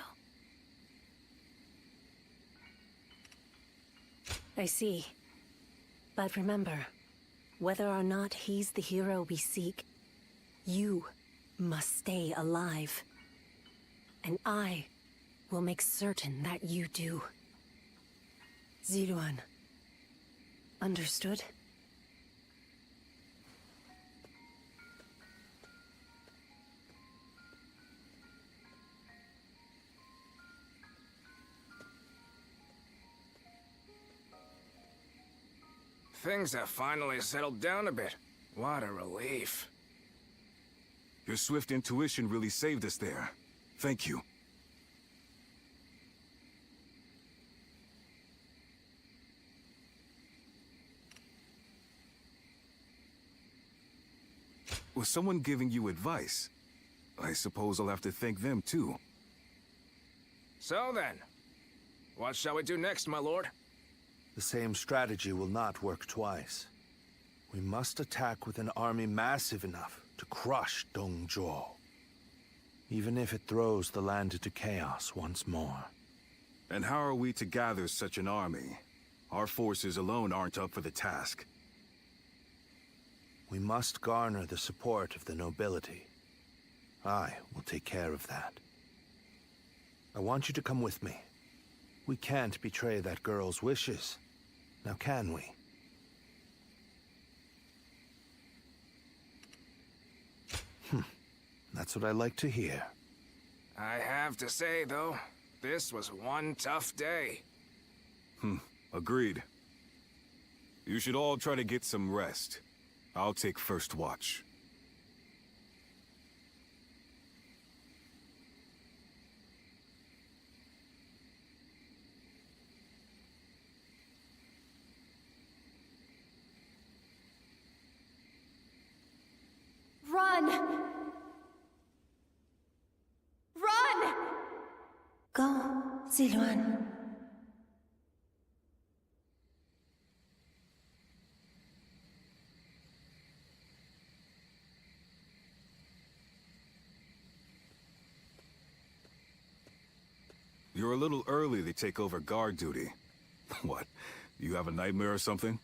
I see. But remember, whether or not he's the hero we seek, you must stay alive. And I will make certain that you do. Ziluan. Understood? Things have finally settled down a bit. What a relief. Your swift intuition really saved us there. Thank you. Was someone giving you advice? I suppose I'll have to thank them too. So then, what shall we do next, my lord? The same strategy will not work twice. We must attack with an army massive enough to crush Dongzhuo, even if it throws the land into chaos once more. And how are we to gather such an army? Our forces alone aren't up for the task. We must garner the support of the nobility. I will take care of that. I want you to come with me. We can't betray that girl's wishes. Now can we? That's what I like to hear. I have to say, though, this was one tough day. Agreed. You should all try to get some rest. I'll take first watch. Run! Run! Go, Ziluan. You're a little early to take over guard duty. What? You have a nightmare or something?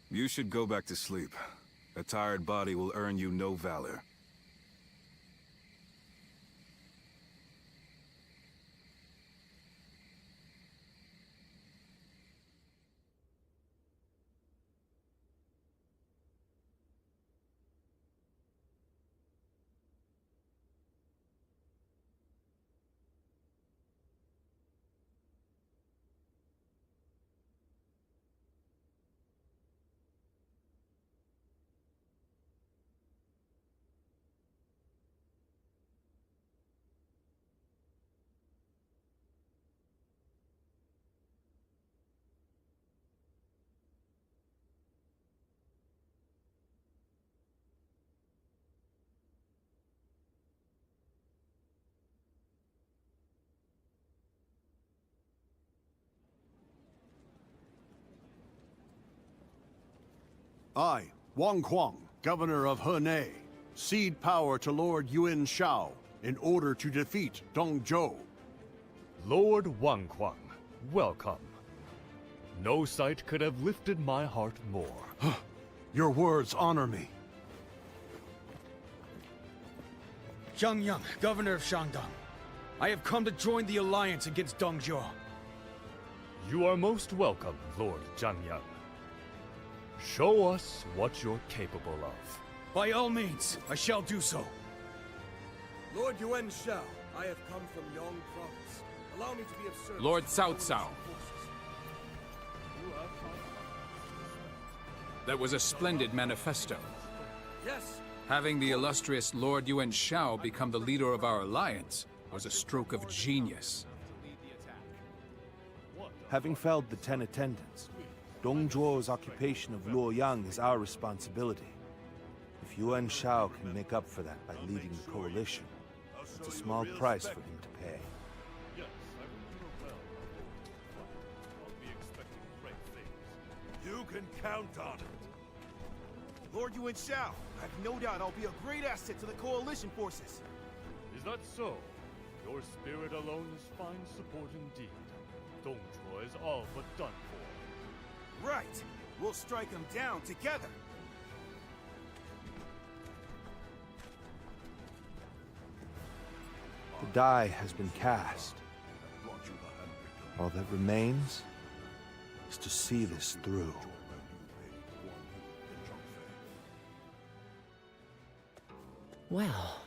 You should go back to sleep. A tired body will earn you no valor. I, Wang Kuang, governor of Henei, cede power to Lord Yuan Shao in order to defeat Dongzhuo. Lord Wang Kuang, welcome. No sight could have lifted my heart more. Your words honor me. Zhang Yang, governor of Shandong. I have come to join the alliance against Dongzhuo. You are most welcome, Lord Zhang Yang. Show us what you're capable of. By all means, I shall do so. Lord Yuan Shao, I have come from Yong Province. Allow me to be of service. Lord Cao Cao. That was a splendid manifesto. Yes. Having the illustrious Lord Yuan Shao become the leader of our alliance was a stroke of genius. Having felled the 10 attendants, Dongzhuo's occupation of Luoyang is our responsibility. If Yuan Shao can make up for that by leading the coalition, it's a small price for him to pay. can count on it. Lord Yuan Shao, I have no doubt I'll be a great asset to the Coalition forces. Is that so? Your spirit alone is fine support indeed. Dongzhuo is all but done for. Right. We'll strike him down together. The die has been cast. All that remains is to see this through. Well...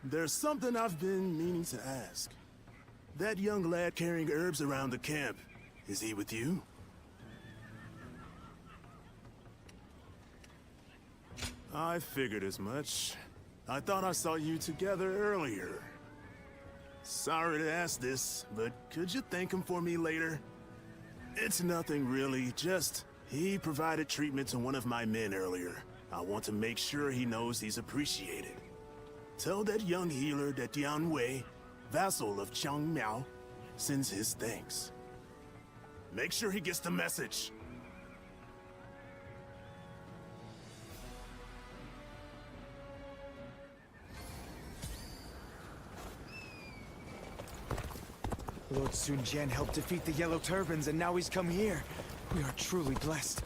There's something I've been meaning to ask. That young lad carrying herbs around the camp, is he with you? I figured as much. I thought I saw you together earlier. Sorry to ask this, but could you thank him for me later? It's nothing really, just he provided treatment to one of my men earlier. I want to make sure he knows he's appreciated. Tell that young healer that Dian Wei, vassal of Chang Miao, sends his thanks. Make sure he gets the message. Lord Sun Jian helped defeat the Yellow Turbans, and now he's come here. We are truly blessed.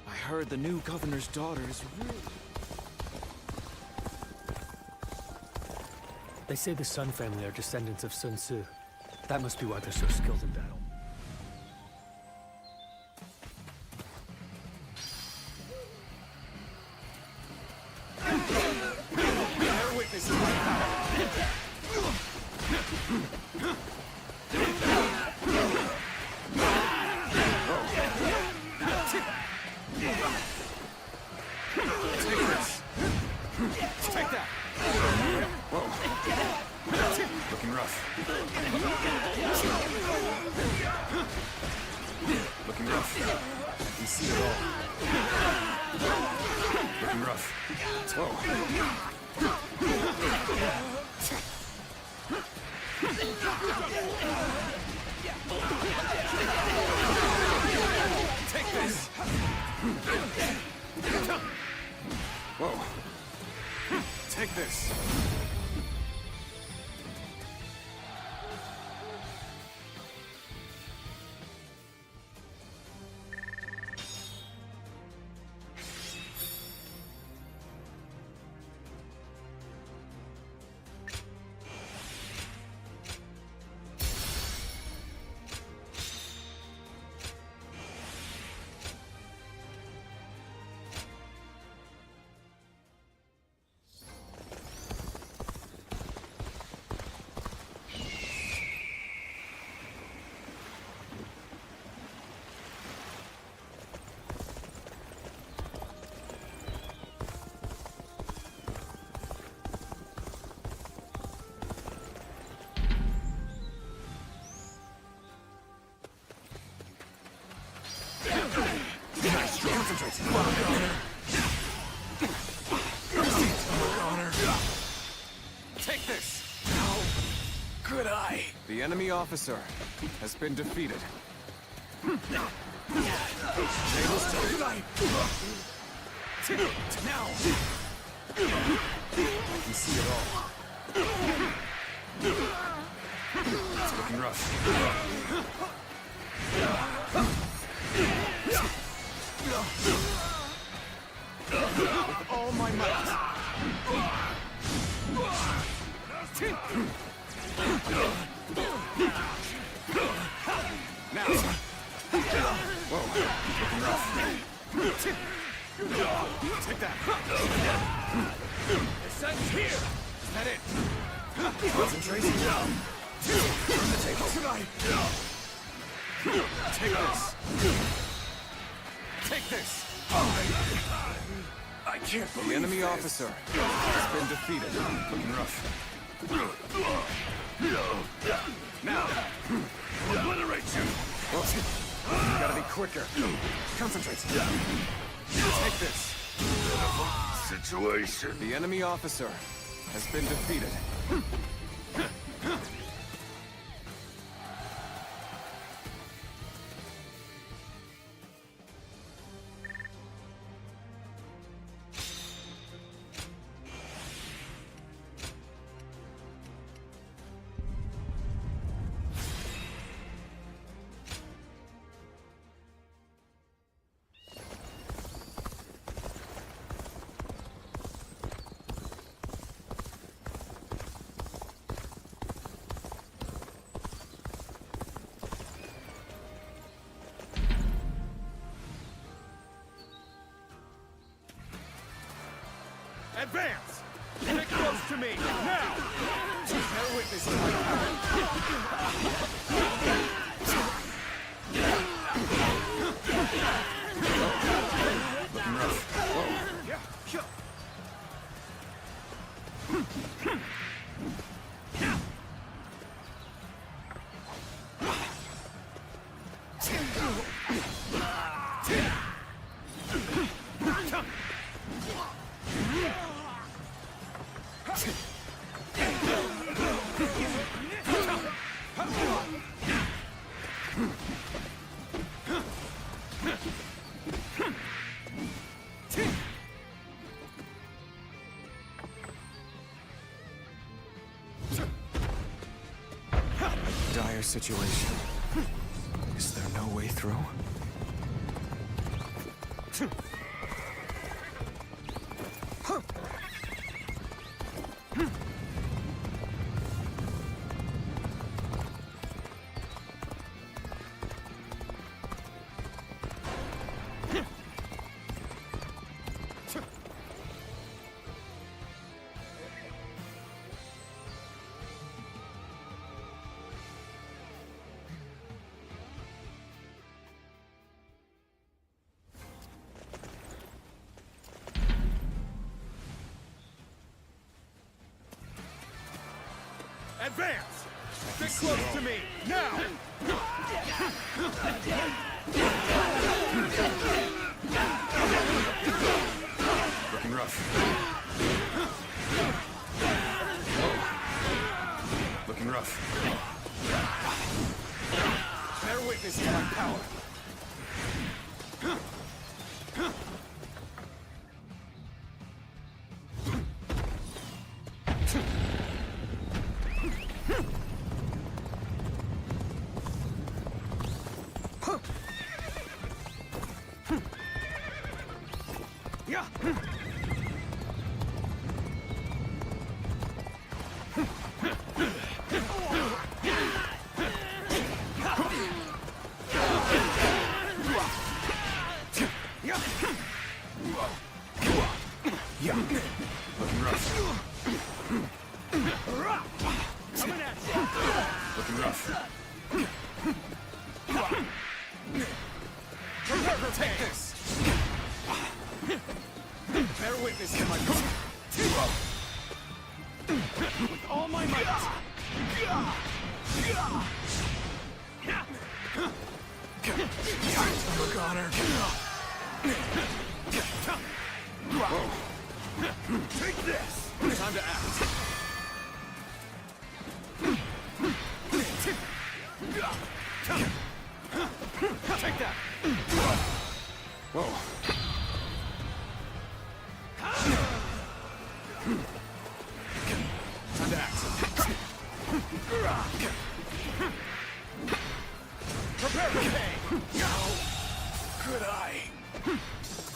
I heard the new governor's daughter is really... They say the Sun family are descendants of Sun Tzu. That must be why they're so skilled in battle. Bear witness to my power. Take this. Take that. Whoa. Looking rough. Looking rough. I can see it all. Looking rough. Whoa. Nice stroke. Concentrate. Honor. Take this! How could I? The enemy officer has been defeated. Now! I can see it all. It's looking rough. With all my might. Now. Whoa, looking rough. Take that. It ends here. Is that it? Concentration. Turn the table. Take this. Take this. I can't believe the enemy officer has been defeated. Looking rough. Now, obliterate you. You gotta be quicker. Concentrate. Take this. Situation. The enemy officer has been defeated. Advance! Get close to me, now! Bear witness to my power. Looking rough. Whoa. Dire situation. Is there no way through? Advance! Get close to me, now! Looking rough. Whoa. Looking rough. Bear witness to my power. Yeah. Looking rough. Coming at you. Looking rough. Take this. Bear witness to my with all my might.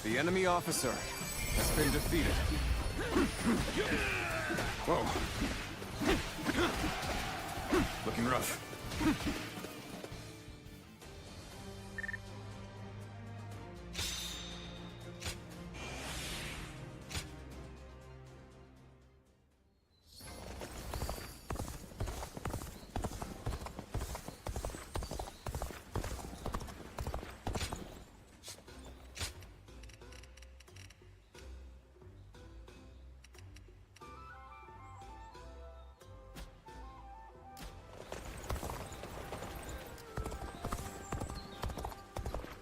The enemy officer has been defeated. Whoa. Looking rough.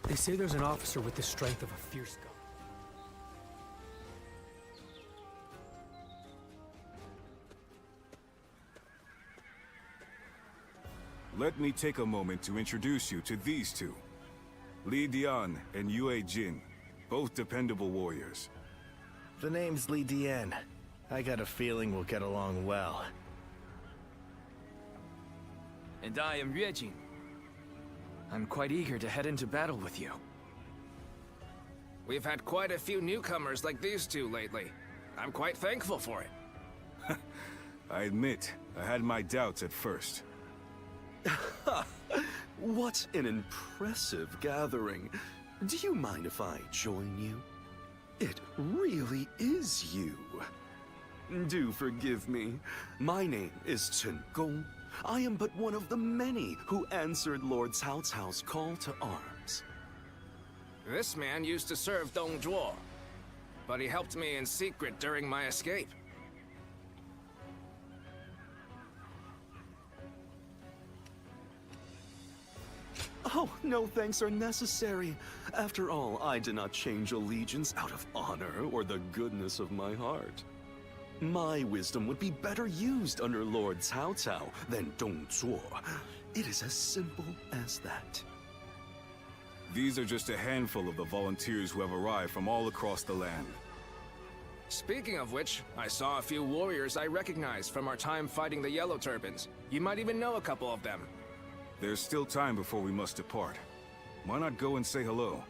They say there's an officer with the strength of a fierce god. Let me take a moment to introduce you to these two. Li Dian and Yue Jin, both dependable warriors. The name's Li Dian. I got a feeling we'll get along well. And I am Yue Jin. I'm quite eager to head into battle with you. We've had quite a few newcomers like these two lately. I'm quite thankful for it. I admit, I had my doubts at first. What an impressive gathering. Do you mind if I join you? It really is you. Do forgive me. My name is Chen Gong. I am but one of the many who answered Lord Cao Cao's call to arms. This man used to serve Dong Zhuo, but he helped me in secret during my escape. Oh, no thanks are necessary. After all, I did not change allegiance out of honor or the goodness of my heart. My wisdom would be better used under Lord Cao Cao than Dong Zhuo. It is as simple as that. These are just a handful of the volunteers who have arrived from all across the land. Speaking of which, I saw a few warriors I recognize from our time fighting the Yellow Turbans. You might even know a couple of them. There's still time before we must depart. Why not go and say hello?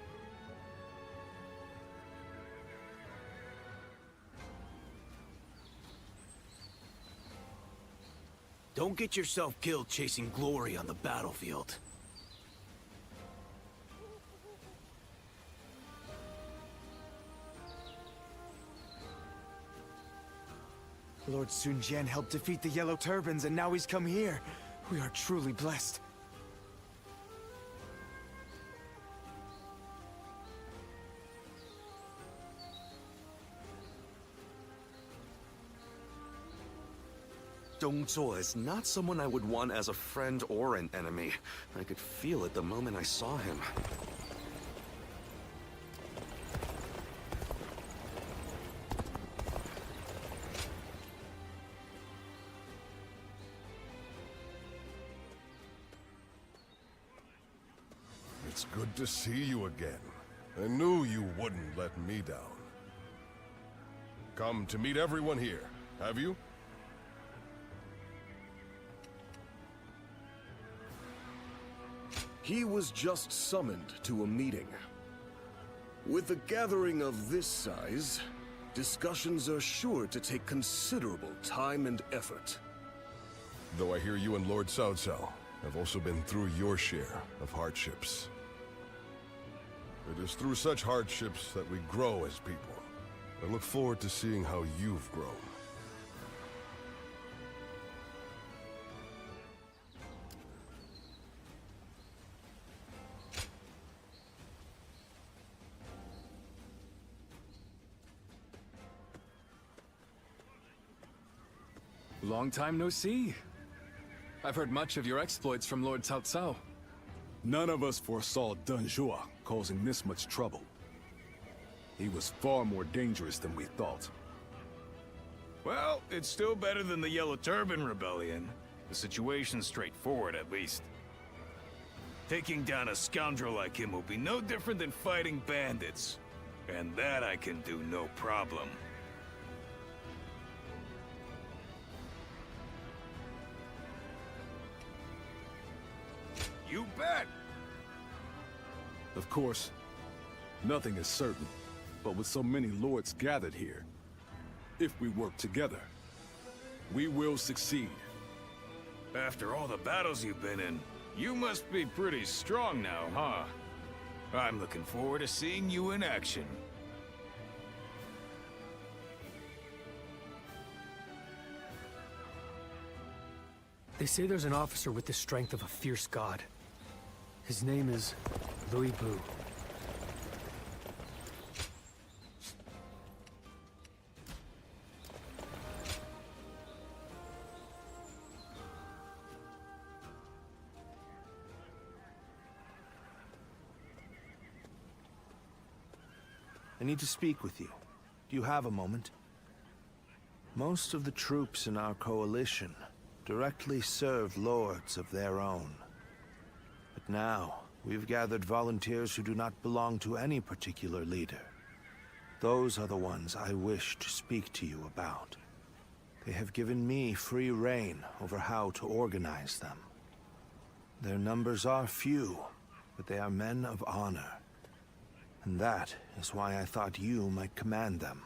Don't get yourself killed chasing glory on the battlefield. Lord Sun Jian helped defeat the Yellow Turbans, and now he's come here. We are truly blessed. Dong Zhuo is not someone I would want as a friend or an enemy. I could feel it the moment I saw him. It's good to see you again. I knew you wouldn't let me down. Come to meet everyone here, have you? He was just summoned to a meeting. With a gathering of this size, discussions are sure to take considerable time and effort. Though I hear you and Lord Cao Cao have also been through your share of hardships. It is through such hardships that we grow as people. I look forward to seeing how you've grown. Long time no see. I've heard much of your exploits from Lord Cao Cao. None of us foresaw Dong Zhuo causing this much trouble. He was far more dangerous than we thought. Well, it's still better than the Yellow Turban Rebellion. The situation's straightforward, at least. Taking down a scoundrel like him will be no different than fighting bandits. And that I can do no problem. You bet! Of course, nothing is certain. But with so many lords gathered here, if we work together, we will succeed. After all the battles you've been in, you must be pretty strong now, huh? I'm looking forward to seeing you in action. They say there's an officer with the strength of a fierce god. His name is Louis Bu. I need to speak with you. Do you have a moment? Most of the troops in our coalition directly serve lords of their own. But now, we've gathered volunteers who do not belong to any particular leader. Those are the ones I wish to speak to you about. They have given me free rein over how to organize them. Their numbers are few, but they are men of honor. And that is why I thought you might command them.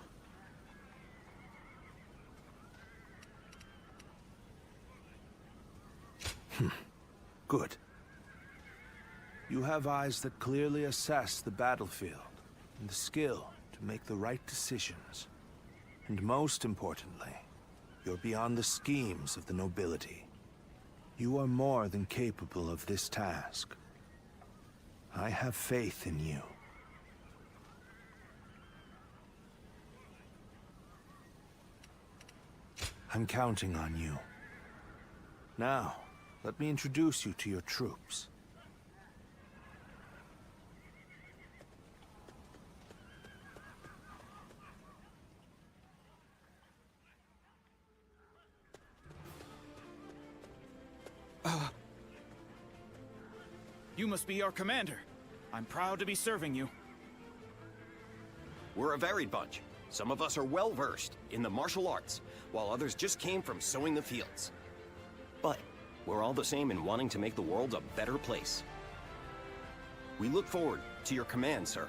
Good. You have eyes that clearly assess the battlefield, and the skill to make the right decisions. And most importantly, you're beyond the schemes of the nobility. You are more than capable of this task. I have faith in you. I'm counting on you. Now, let me introduce you to your troops. You must be our commander. I'm proud to be serving you. We're a varied bunch. Some of us are well-versed in the martial arts, while others just came from sowing the fields. But we're all the same in wanting to make the world a better place. We look forward to your command, sir.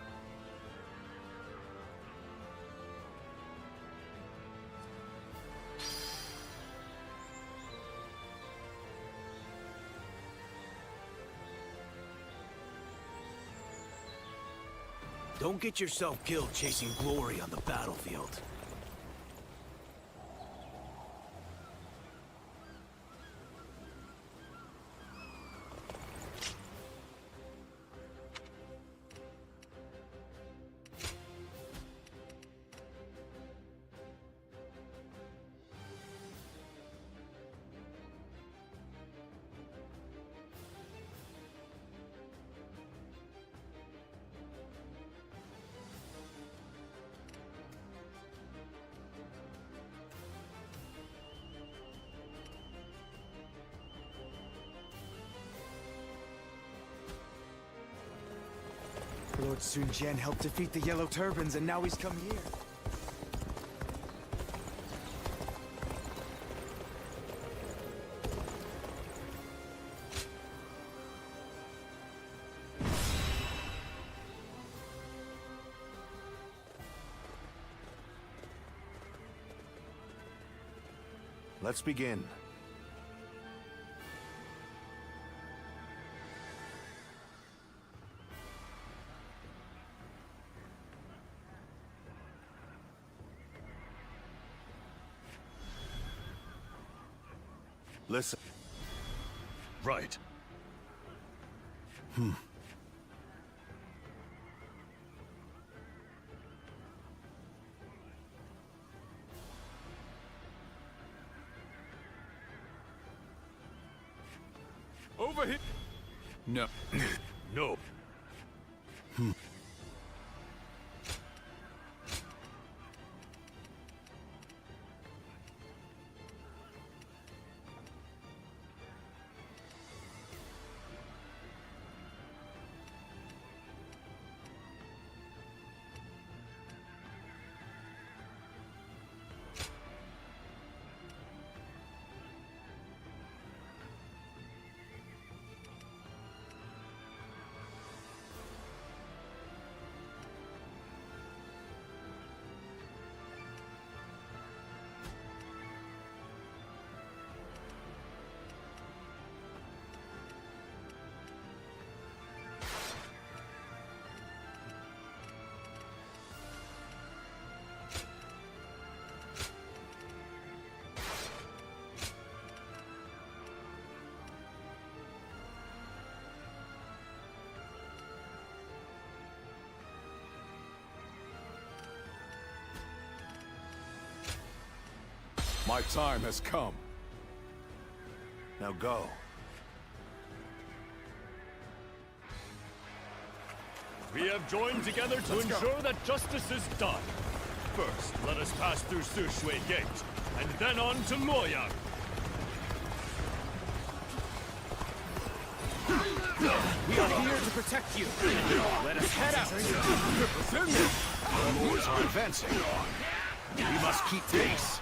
Don't get yourself killed chasing glory on the battlefield. Lord Sun Jian helped defeat the Yellow Turbans, and now he's come here. Let's begin. Listen. Right. Over here. No. No. My time has come. Now go. We have joined together to ensure that justice is done. First, let us pass through Sushui Gate, and then on to Luoyang. We are here to protect you. Let us head out. The lords are advancing. We must keep pace.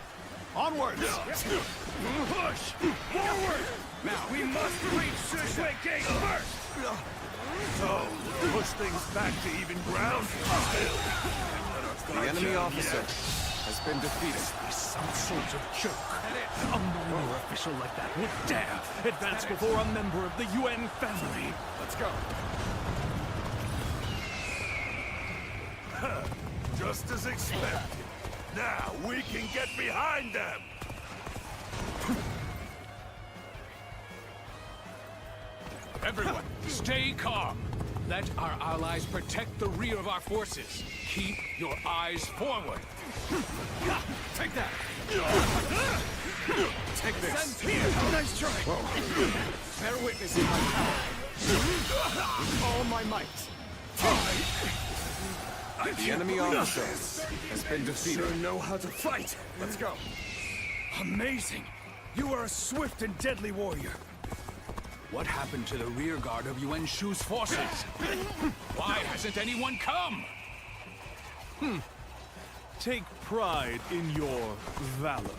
Onwards! Push! Forward! Now we must reach Sushui Gate first! So, push things back to even ground? The enemy officer has been defeated. Some sort of joke. A minor official like that would dare advance before a member of the UN family. Let's go. Just as expected. Now we can get behind them! Everyone, stay calm. Let our allies protect the rear of our forces. Keep your eyes forward. Take that. Take this. Send here. Nice try. Bear witness in my power. With all my might. The enemy officer has been defeated. Sure know how to fight. Let's go. Amazing. You are a swift and deadly warrior. What happened to the rear guard of Yuan Shu's forces? Why hasn't anyone come? Take pride in your valor.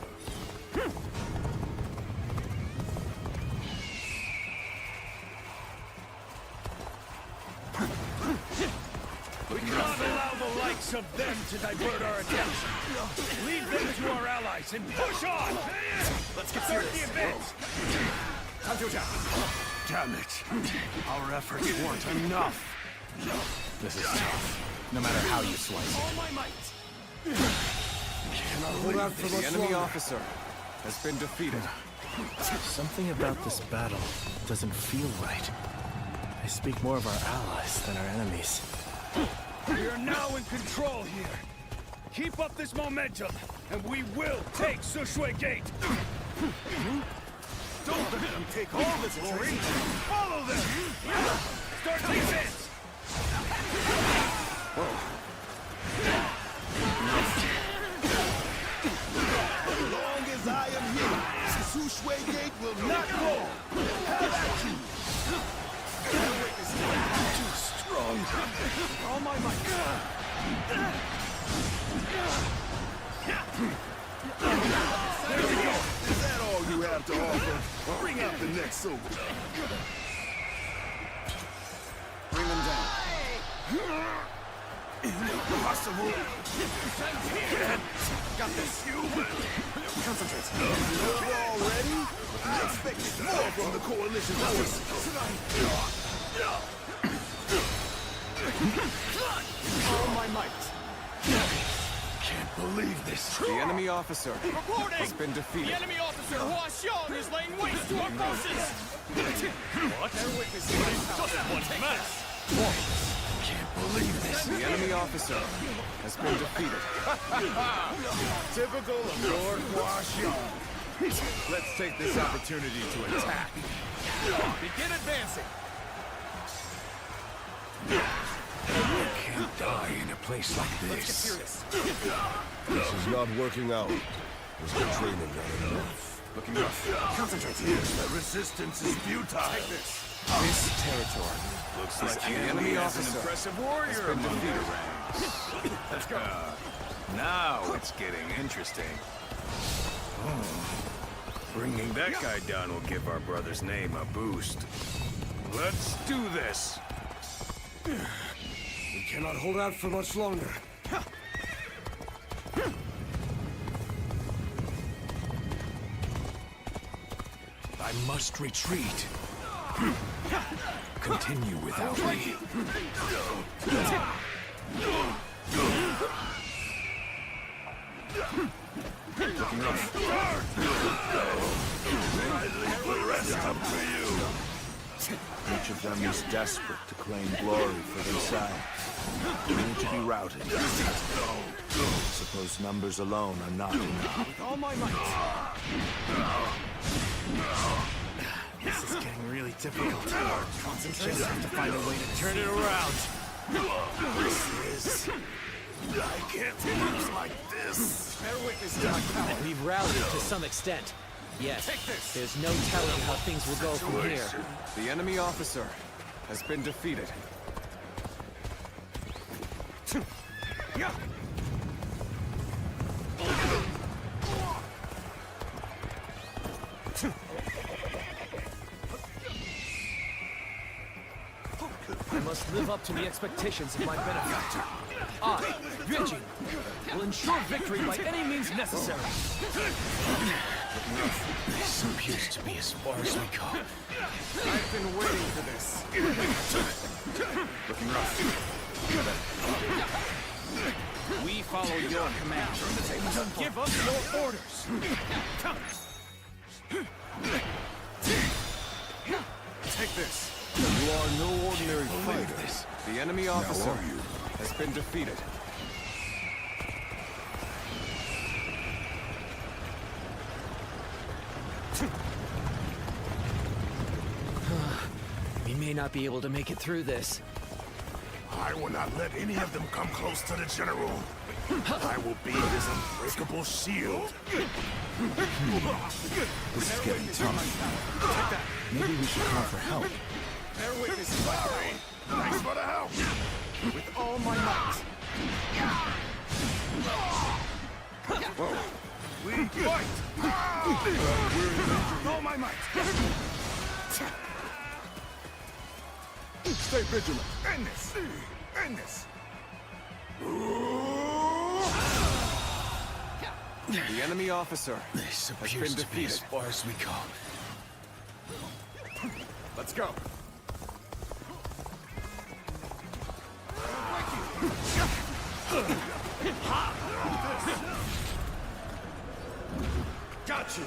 We cannot allow the likes of them to divert our attention. Leave them to our allies and push on! Let's get Start serious. the advance! Time to attack. Damn it. Our efforts weren't enough. This is tough, no matter how you slice it. All my might! Hold out for the enemy officer has been defeated. Something about this battle doesn't feel right. They speak more of our allies than our enemies. We are now in control here. Keep up this momentum, and we will take Sushui Gate. Don't let them take all this glory. Follow them! Start the advance! As long as I am here, Sushui Gate will not fall. Have at you! Too strong. All my might. There we go. Is that all you have to offer? Bring out the next soldier. Bring them down. Impossible. Got this. Concentrate. You all ready? I expected more from the coalition forces. All my might. Can't believe this. The enemy officer Reporting! has been defeated. The enemy officer Hua Xiong is laying waste to our forces! What? Just one mess! Can't believe this. The enemy officer has been defeated. Typical of Lord Hua Xiong. Let's take this opportunity to attack. Begin advancing! You can't die in a place like this. This is not working out. Is the training not enough? Looking rough. Concentrate. The resistance is futile. Take this. This territory Looks like the enemy has an officer impressive warrior has been among defeated. their ranks. Let's go. Now it's getting interesting. Bringing that guy down will give our brother's name a boost. Let's do this. We cannot hold out for much longer. I must retreat. Continue without me. Looking rough. I leave the rest up to you. Each of them is desperate to claim glory for themselves. Only to be routed. Suppose numbers alone are not enough. With all my might. This is getting really difficult. Concentrate. Just have to find a way to turn it around. I can't lose like this. Bear witness to my power. We've rallied to some extent. Yes, there's no telling how things will go from here. The enemy officer has been defeated. I must live up to the expectations of my benefactor. I, Yuejin, will ensure victory by any means necessary. This appears to be as far as we go. I've been waiting for this. Looking rough. We follow your command. Give us your orders. Take this. You are no ordinary fighter. The enemy officer has been defeated. We may not be able to make it through this. I will not let any of them come close to the General. I will be his unbreakable shield. This is getting tough. Maybe we should call for help. Bear witness to my power. Thanks for the help. With all my might. Whoa. We fight! With all my might. Stay vigilant. End this! End this! The enemy officer This has appears been to be as defeated. far as we go. Let's go. Got you!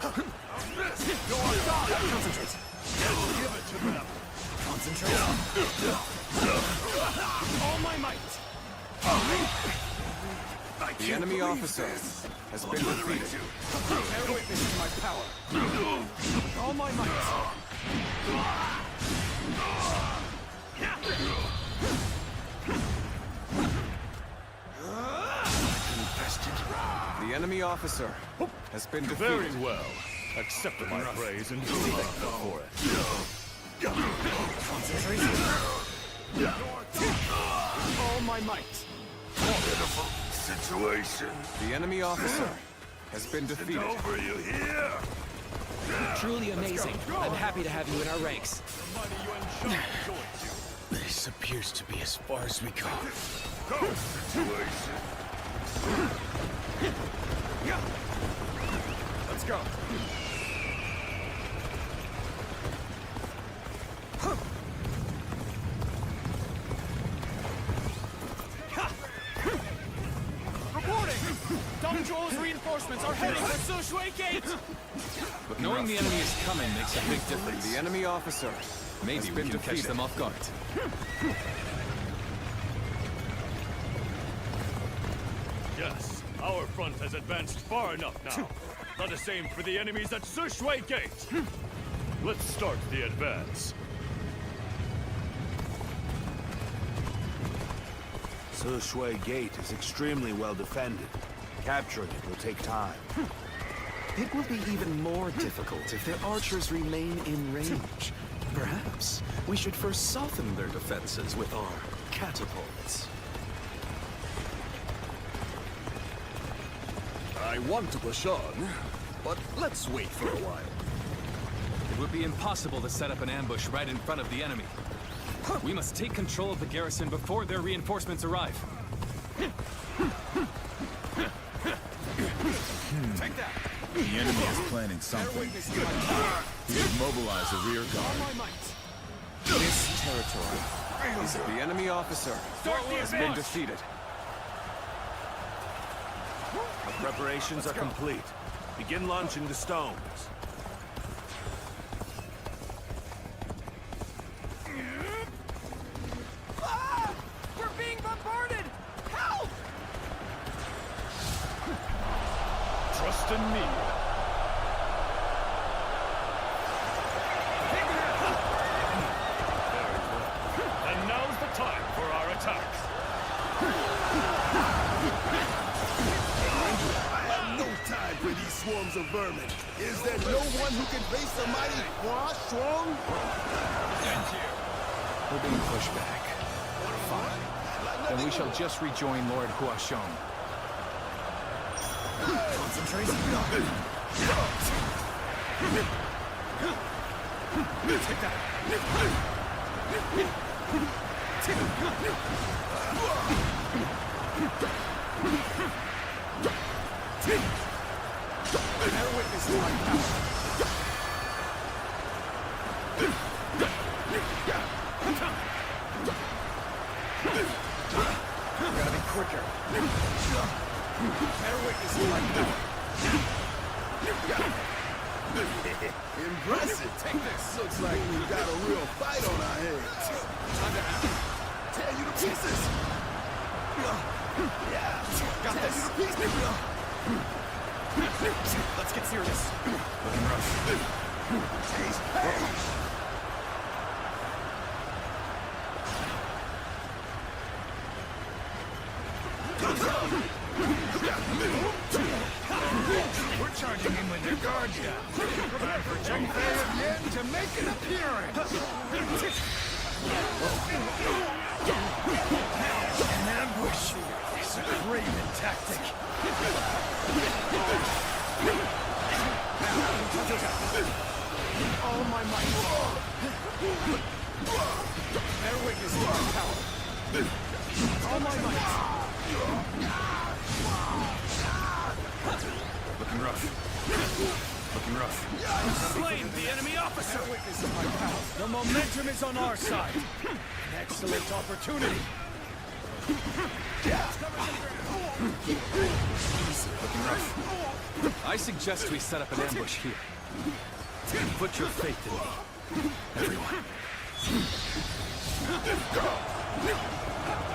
Concentrate. Give it to them. Concentrate. All my might. The enemy officer has been defeated. Bear witness to my power. With all my might. The enemy officer has been defeated. Very well. Accept my praise and be thankful for it. Concentration. All my might. Pitiful situation. The enemy officer has been defeated. Over you here. Truly amazing. I'm happy to have you in our ranks. This appears to be as far as we go. Go situation. Let's go. Reporting! Dong Zhuo's reinforcements are heading for Sushui Gate! Knowing the enemy is coming makes a big difference. The enemy officer Maybe we can catch them off guard. Yes, our front has advanced far enough now. Let us aim for the enemies at Sushui Gate. Let's start the advance. Sushui Gate is extremely well defended. Capturing it will take time. It will be even more difficult if their archers remain in range. Perhaps we should first soften their defenses with our catapults. I want to push on, but let's wait for a while. It would be impossible to set up an ambush right in front of the enemy. We must take control of the garrison before their reinforcements arrive. Take that. The enemy is planning something. He has mobilized a rear guard. This territory is the enemy officer has been defeated. Our preparations are complete. Begin launching the stones. in need. And now's the time for our attacks. I have no time for these swarms of vermin. Is there no one who can face the mighty Hua Strong? We're being pushed back. Fine. Then we shall just rejoin Lord Huashong. Concentration. Take that. Bear witness to my power. Gotta be quicker. Bear witness to my power. Impressive. Take this. Looks like we've got a real fight on our hands. Time to tear you to pieces. Yeah. Got tear this. you to pieces. Let's get serious. Looking rough. Taste pain. We're charging in with their guards down. Prepare for Zheng Fei again to make an appearance. An ambush is a craven tactic. All my might. Bear witness to my power. All my might. Looking rough. Looking rough. Slain the enemy officer. Bear witness to my power. The momentum is on our side. An excellent opportunity. Looking rough. I suggest we set up an ambush here. Put your faith in me, everyone.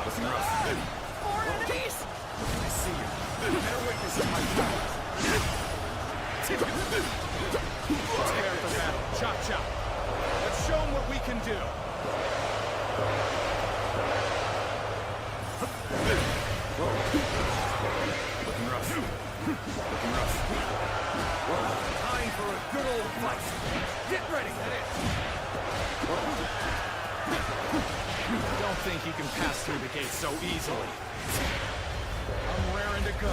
Looking rough. More enemies! I see you. Bear witness to my power. Spare the battle. Cha-cha. Let's show them what we can do. Looking rough. Looking rough. Time for a good old fight. Get ready. Don't think you can pass through the gate so easily. I'm raring to go.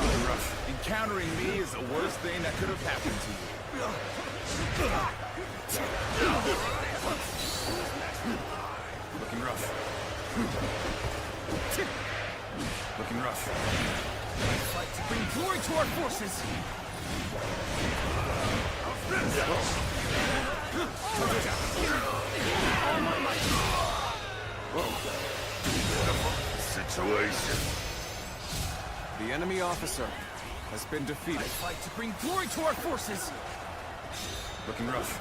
Encountering me is the worst thing that could have happened to you. Looking rough. Looking rough. Fight to bring glory to our forces. All my might. Situation. The enemy officer has been defeated. Fight to bring glory to our forces. Looking rough.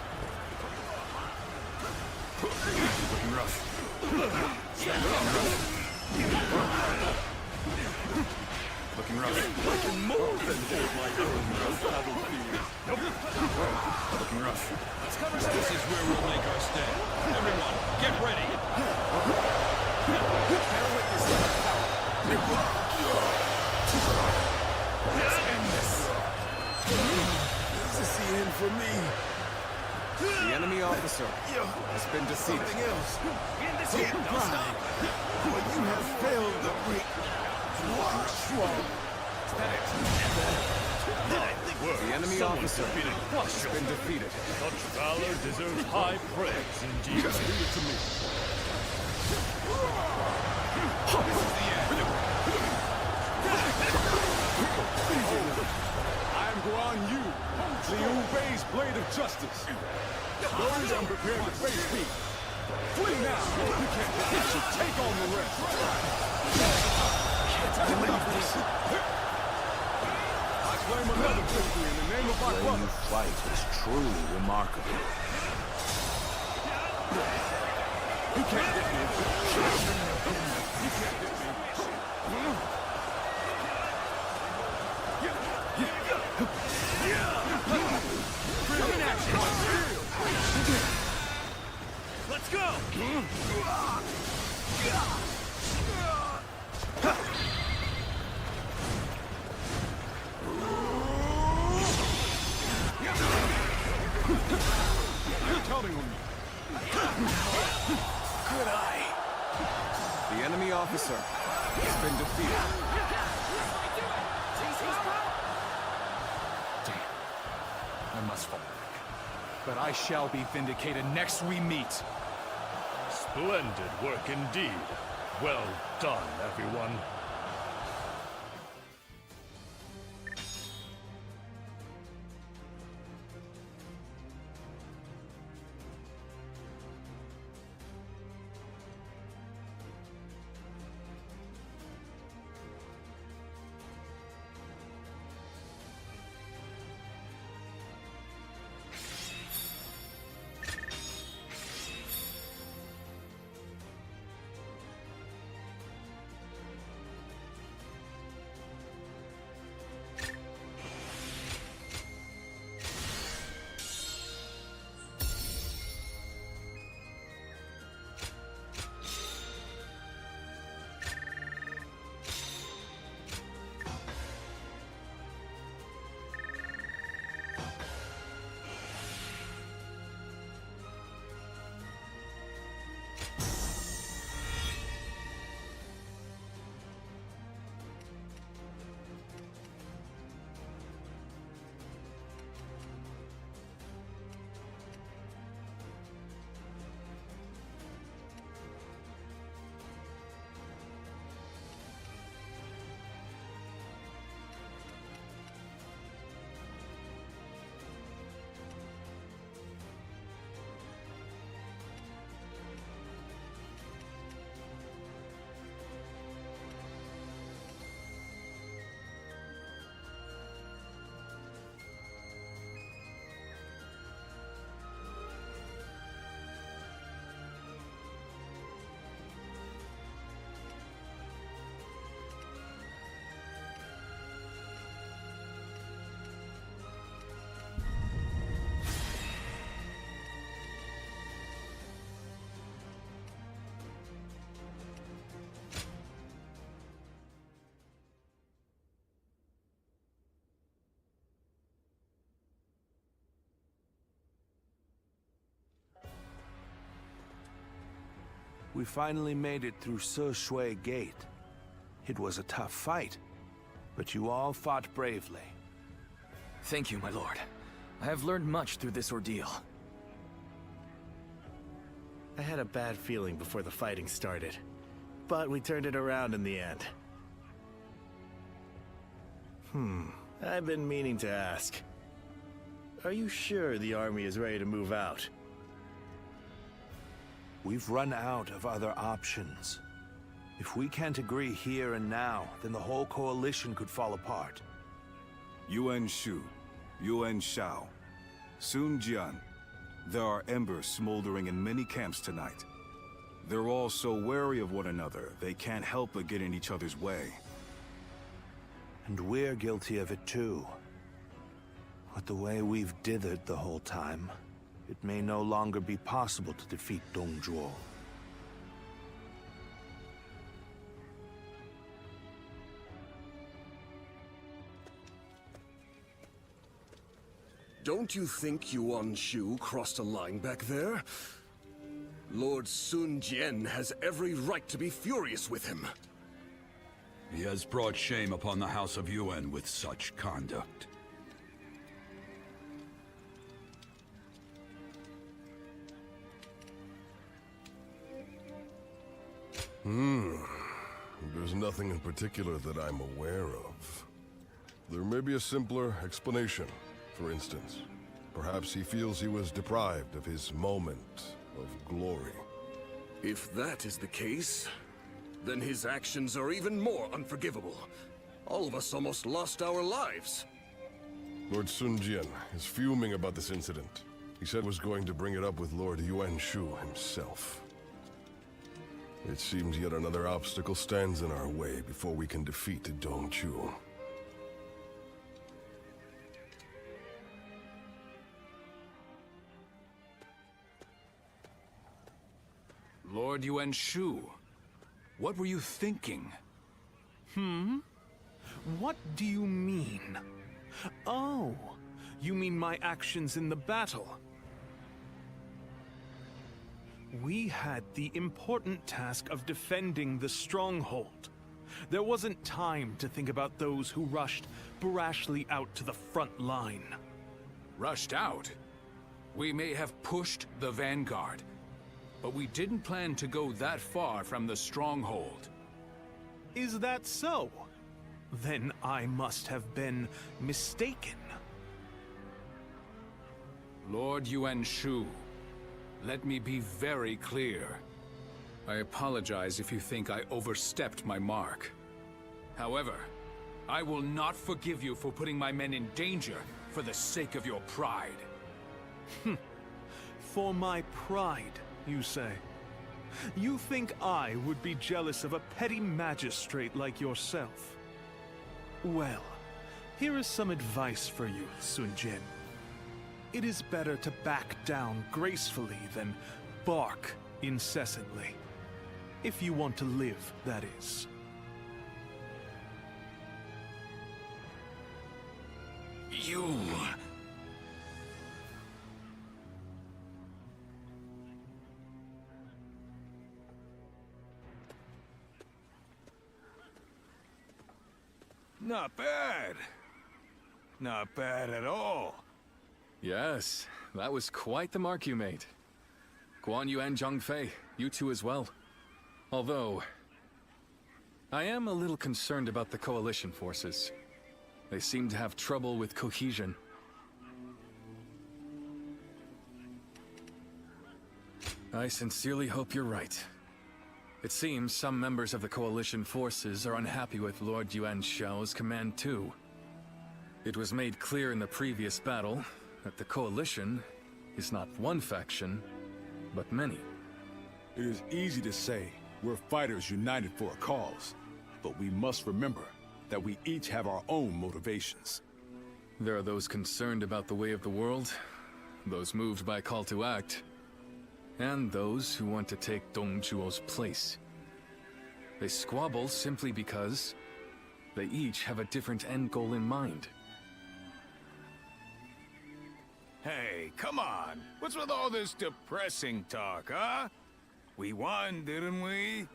Looking rough. Looking rough. I can more than hold my own battlefield. Looking rough. Let's cover some. This is where we'll make our stand. Everyone, get ready. Bear witness to my power. Let's end this. This is the end for me. The enemy officer has been defeated. Something else. In this Take here, don't pride. stop. For you have failed the great Hua Strong. The enemy officer has been defeated. Such valor deserves high praise indeed. Just leave it to me. I am Guan Yu, Liu Bei's blade of justice. Those unprepared to face me, flee now. You can't defeat you. Take on the rest. Can't believe this. I claim another victory in the name of my The way brother. you fight is truly remarkable. You can't get me. You can't get me. Counting on me. Good eye. The enemy officer has been defeated. Damn. I must fall back. But I shall be vindicated next we meet. Splendid work indeed. Well done, everyone. We finally made it through Se Shui Gate. It was a tough fight, but you all fought bravely. Thank you, my lord. I have learned much through this ordeal. I had a bad feeling before the fighting started, but we turned it around in the end. I've been meaning to ask. Are you sure the army is ready to move out? We've run out of other options. If we can't agree here and now, then the whole coalition could fall apart. Yuan Shu, Yuan Shao, Sun Jian. There are embers smoldering in many camps tonight. They're all so wary of one another, they can't help but get in each other's way. And we're guilty of it too. With the way we've dithered the whole time, it may no longer be possible to defeat Dongzhuo. Don't you think Yuan Shu crossed a line back there? Lord Sun Jian has every right to be furious with him. He has brought shame upon the House of Yuan with such conduct. There's nothing in particular that I'm aware of. There may be a simpler explanation. For instance, perhaps he feels he was deprived of his moment of glory. If that is the case, then his actions are even more unforgivable. All of us almost lost our lives. Lord Sun Jian is fuming about this incident. He said was going to bring it up with Lord Yuan Shu himself. It seems yet another obstacle stands in our way before we can defeat Dongzhuo. Lord Yuan Shu, what were you thinking? What do you mean? Oh, you mean my actions in the battle? We had the important task of defending the stronghold. There wasn't time to think about those who rushed brashly out to the front line. Rushed out? We may have pushed the vanguard, but we didn't plan to go that far from the stronghold. Is that so? Then I must have been mistaken. Lord Yuan Shu, let me be very clear. I apologize if you think I overstepped my mark. However, I will not forgive you for putting my men in danger for the sake of your pride. For my pride, you say? You think I would be jealous of a petty magistrate like yourself? Well, here is some advice for you, Sun Jian. It is better to back down gracefully than bark incessantly. If you want to live, that is. You... Not bad. Not bad at all. Yes, that was quite the mark you made. Guan Yu and Zhang Fei, you two as well. Although, I am a little concerned about the coalition forces. They seem to have trouble with cohesion. I sincerely hope you're right. It seems some members of the coalition forces are unhappy with Lord Yuan Shao's command too. It was made clear in the previous battle that the coalition is not one faction, but many. It is easy to say we're fighters united for a cause, but we must remember that we each have our own motivations. There are those concerned about the way of the world, those moved by call to act, and those who want to take Dong Zhuo's place. They squabble simply because they each have a different end goal in mind. Hey, come on. What's with all this depressing talk, huh? We won, didn't we?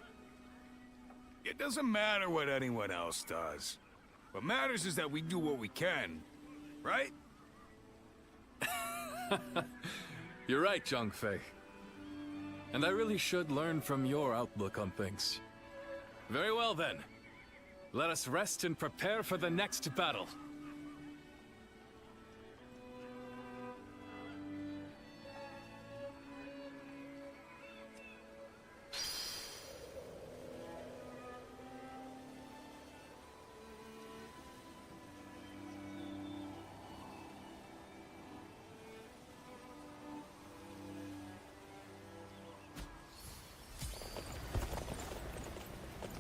It doesn't matter what anyone else does. What matters is that we do what we can, right? You're right, Zhang Fei. And I really should learn from your outlook on things. Very well then. Let us rest and prepare for the next battle.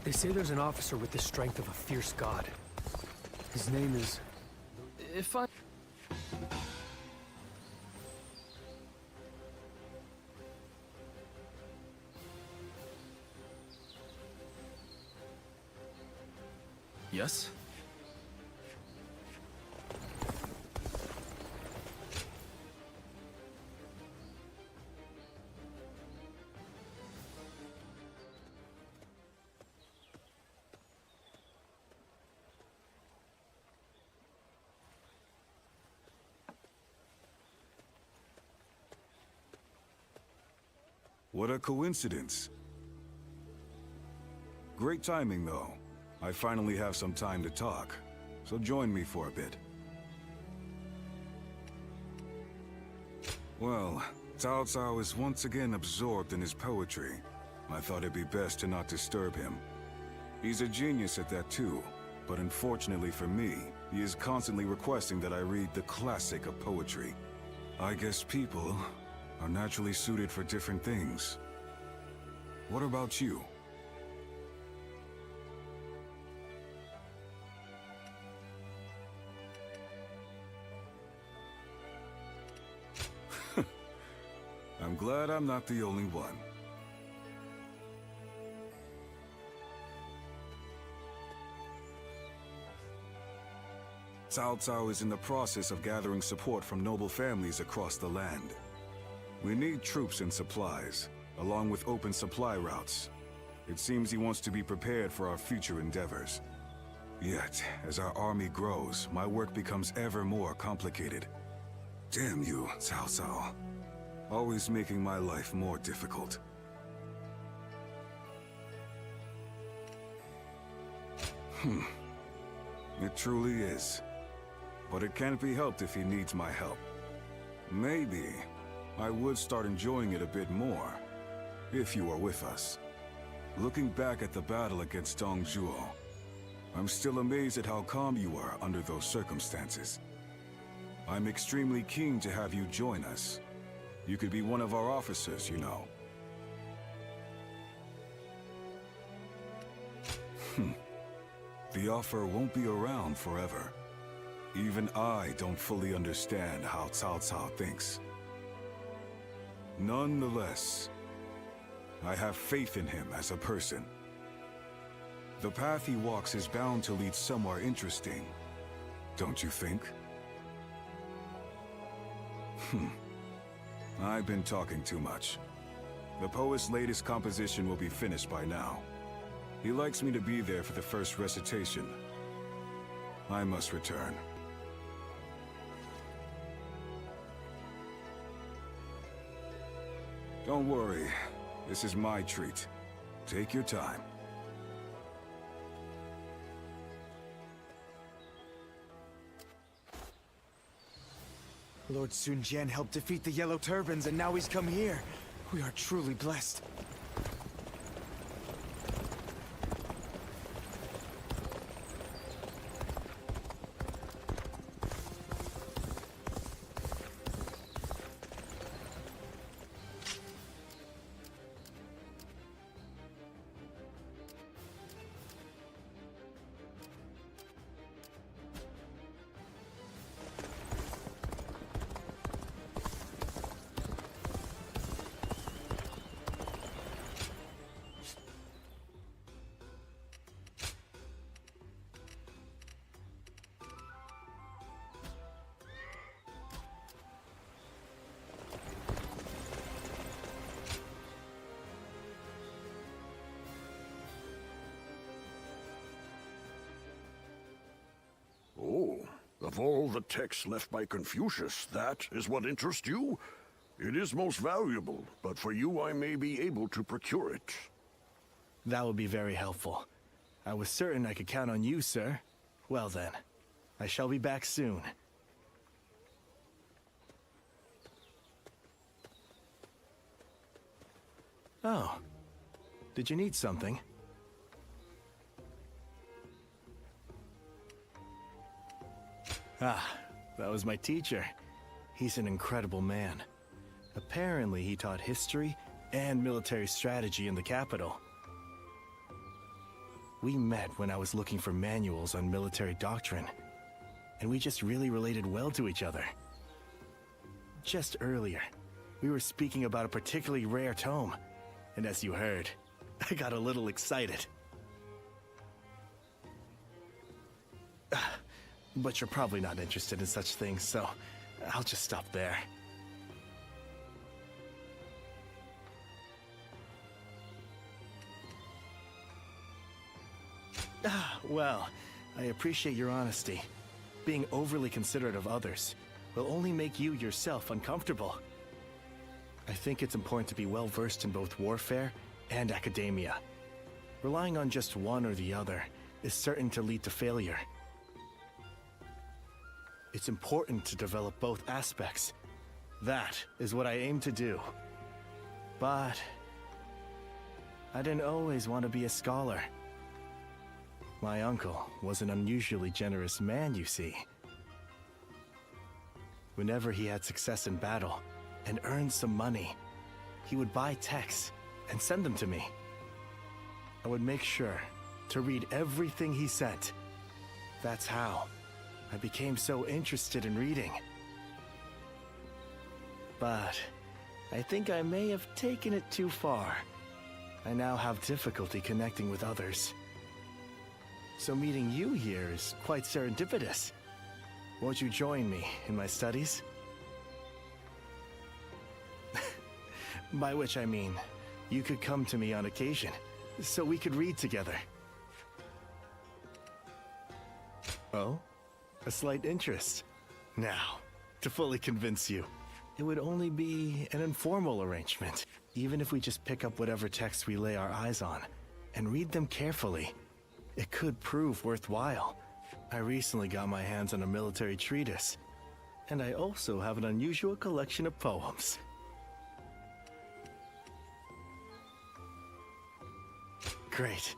They say there's an officer with the strength of a fierce god. His name is... If I... Yes? What a coincidence. Great timing, though. I finally have some time to talk, so join me for a bit. Well, Cao Cao is once again absorbed in his poetry. I thought it'd be best to not disturb him. He's a genius at that too, but unfortunately for me, he is constantly requesting that I read the classic of poetry. I guess people are naturally suited for different things. What about you? I'm glad I'm not the only one. Cao Cao is in the process of gathering support from noble families across the land. We need troops and supplies, along with open supply routes. It seems he wants to be prepared for our future endeavors. Yet, as our army grows, my work becomes ever more complicated. Damn you, Cao Cao. Always making my life more difficult. It truly is. But it can't be helped if he needs my help. Maybe I would start enjoying it a bit more, if you were with us. Looking back at the battle against Dong Zhuo, I'm still amazed at how calm you were under those circumstances. I'm extremely keen to have you join us. You could be one of our officers, you know. The offer won't be around forever. Even I don't fully understand how Cao Cao thinks. Nonetheless, I have faith in him as a person. The path he walks is bound to lead somewhere interesting, don't you think? I've been talking too much. The poet's latest composition will be finished by now. He likes me to be there for the first recitation. I must return. Don't worry. This is my treat. Take your time. Lord Sun Jian helped defeat the Yellow Turbans, and now he's come here. We are truly blessed. Oh, of all the texts left by Confucius, that is what interests you? It is most valuable, but for you I may be able to procure it. That would be very helpful. I was certain I could count on you, sir. Well then, I shall be back soon. Oh, did you need something? Ah, that was my teacher. He's an incredible man. Apparently, he taught history and military strategy in the capital. We met when I was looking for manuals on military doctrine, and we just really related well to each other. Just earlier, we were speaking about a particularly rare tome, and as you heard, I got a little excited. But you're probably not interested in such things, so I'll just stop there. Well, I appreciate your honesty. Being overly considerate of others will only make you yourself uncomfortable. I think it's important to be well versed in both warfare and academia. Relying on just one or the other is certain to lead to failure. It's important to develop both aspects. That is what I aim to do. But I didn't always want to be a scholar. My uncle was an unusually generous man, you see. Whenever he had success in battle and earned some money, he would buy texts and send them to me. I would make sure to read everything he sent. That's how I became so interested in reading. But I think I may have taken it too far. I now have difficulty connecting with others. So meeting you here is quite serendipitous. Won't you join me in my studies? By which I mean, you could come to me on occasion, so we could read together. Oh? A slight interest. Now, to fully convince you, it would only be an informal arrangement. Even if we just pick up whatever texts we lay our eyes on, and read them carefully, it could prove worthwhile. I recently got my hands on a military treatise, and I also have an unusual collection of poems. Great.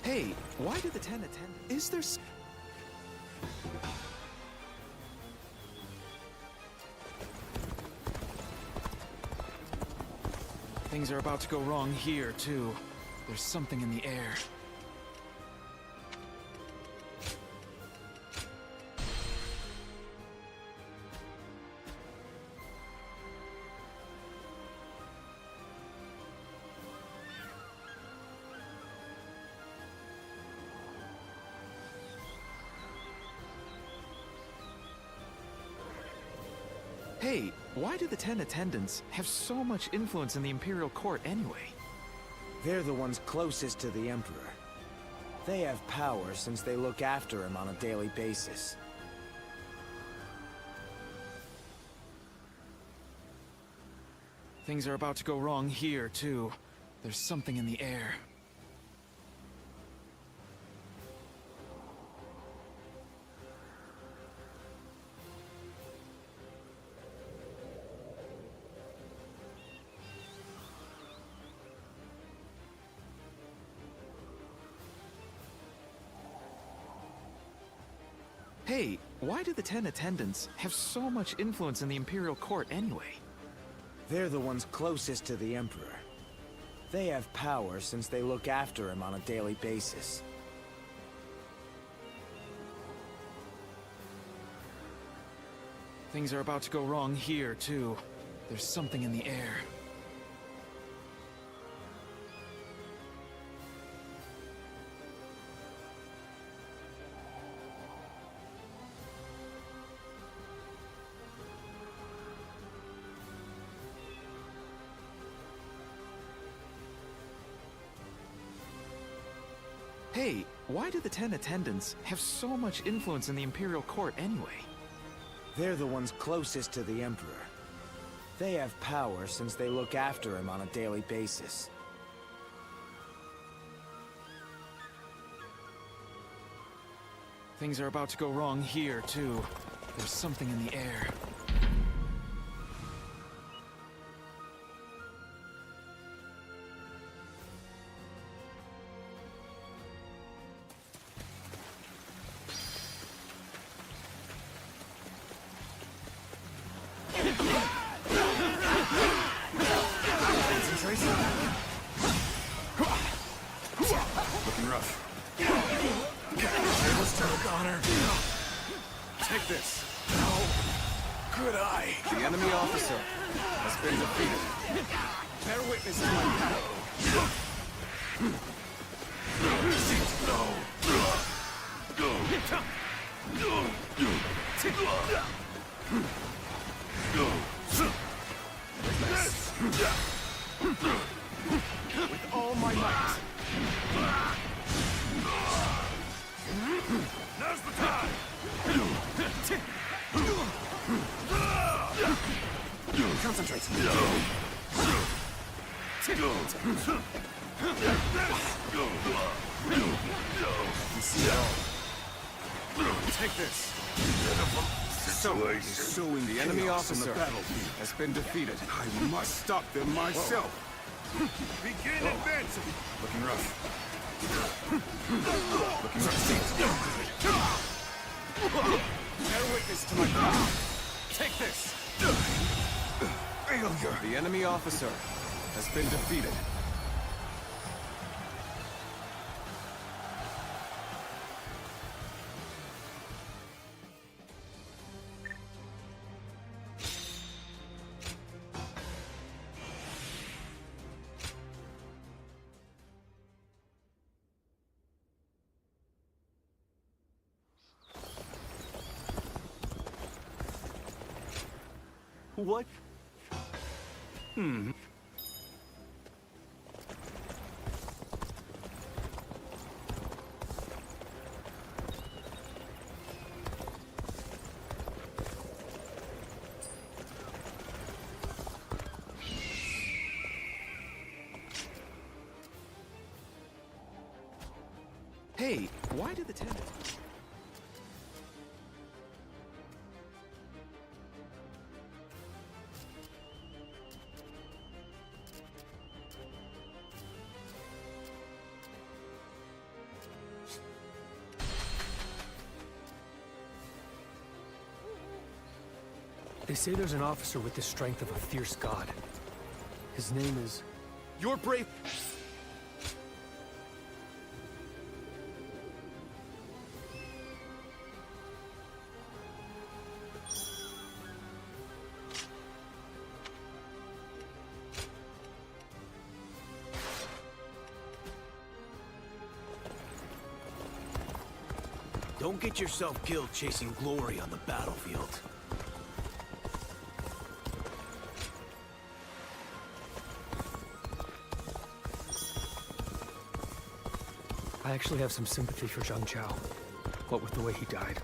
Hey, why do the 10 attend? Is there Things are about to go wrong here, too. There's something in the air. Hey, why do the 10 attendants have so much influence in the Imperial Court anyway? They're the ones closest to the Emperor. They have power since they look after him on a daily basis. Things are about to go wrong here, too. There's something in the air. Hey, why do the 10 attendants have so much influence in the Imperial Court anyway? They're the ones closest to the Emperor. They have power since they look after him on a daily basis. Things are about to go wrong here, too. There's something in the air. Hey, why do the 10 attendants have so much influence in the Imperial Court anyway? They're the ones closest to the Emperor. They have power since they look after him on a daily basis. Things are about to go wrong here, too. There's something in the air. Looking rough. Tables turn, Connor. Take this. How could I? The enemy officer has been defeated. Bear witness to my power. With all my might. Now's the time! Concentrate. Take this. place. Sowing the enemy officer has been defeated. I must stop them myself. Begin advancing. Looking rough. Looking bear witness to my power. Take this. Failure. The enemy officer has been defeated. What? Hey, why did the tenant... They say there's an officer with the strength of a fierce god. His name is... You're brave. Don't get yourself killed chasing glory on the battlefield. I actually have some sympathy for Zhang Chao, what with the way he died.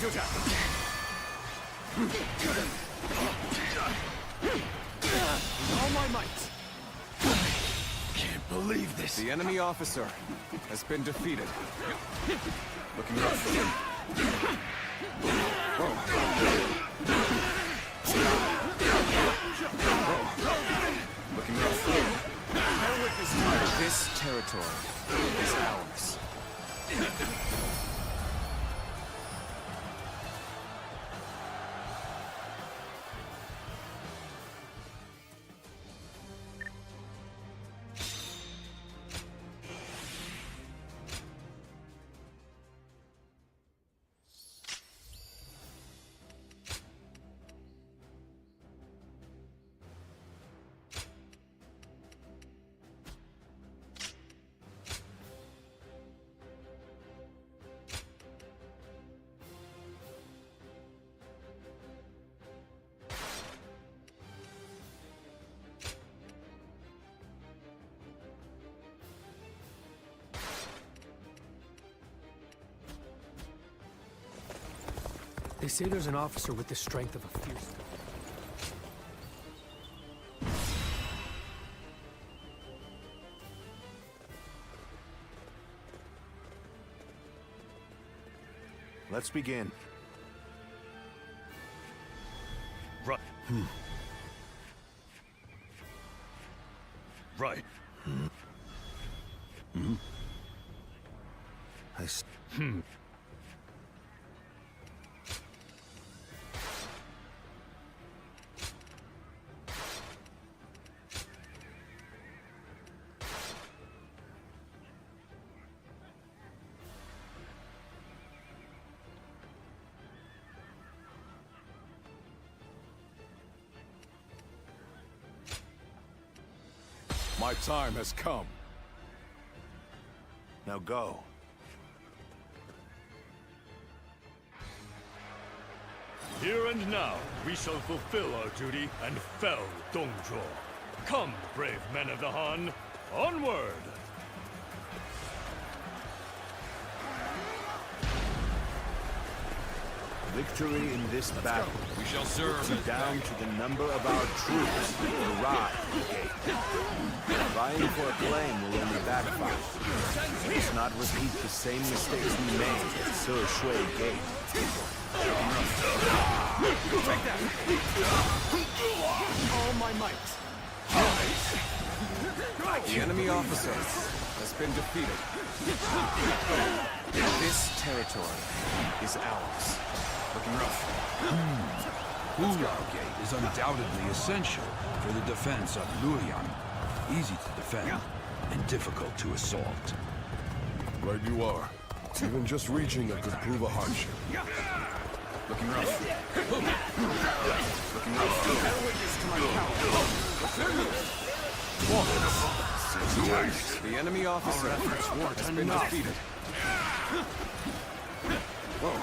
counterattack! All my might! Can't believe this. The enemy officer has been defeated. Looking rough. Looking rough. This territory is ours. They say there's an officer with the strength of a fierce... Let's begin. Right. Right. My time has come. Now go. Here and now, we shall fulfill our duty and fell Dongzhuo. Come, brave men of the Han, onward! Victory in this battle We shall serve will be down to the number of our troops who arrive at the gate. Vying for a claim will only backfire. Let's not repeat the same mistakes we made at Sir Shui Gate. Take that! All my might! The enemy officer has been defeated. This territory is ours. Looking rough. Hulao Gate is undoubtedly essential for the defense of Luoyang. Easy to defend and difficult to assault. Right you are. Even just reaching it could prove a hardship. Looking rough. Looking rough. Bear witness to my power. The enemy officer has been defeated.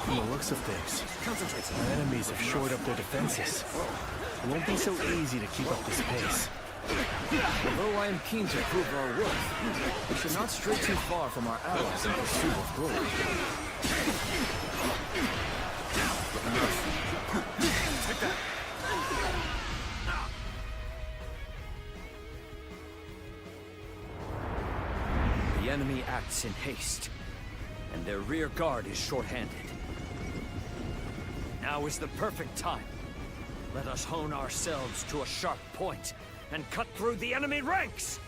From the looks of things, our enemies have shored up their defenses. It won't be so easy to keep up this pace. Although I am keen to prove our worth, we should not stray too far from our allies in pursuit of glory. Take that! The enemy acts in haste, and their rear guard is short-handed. Now is the perfect time. Let us hone ourselves to a sharp point and cut through the enemy ranks!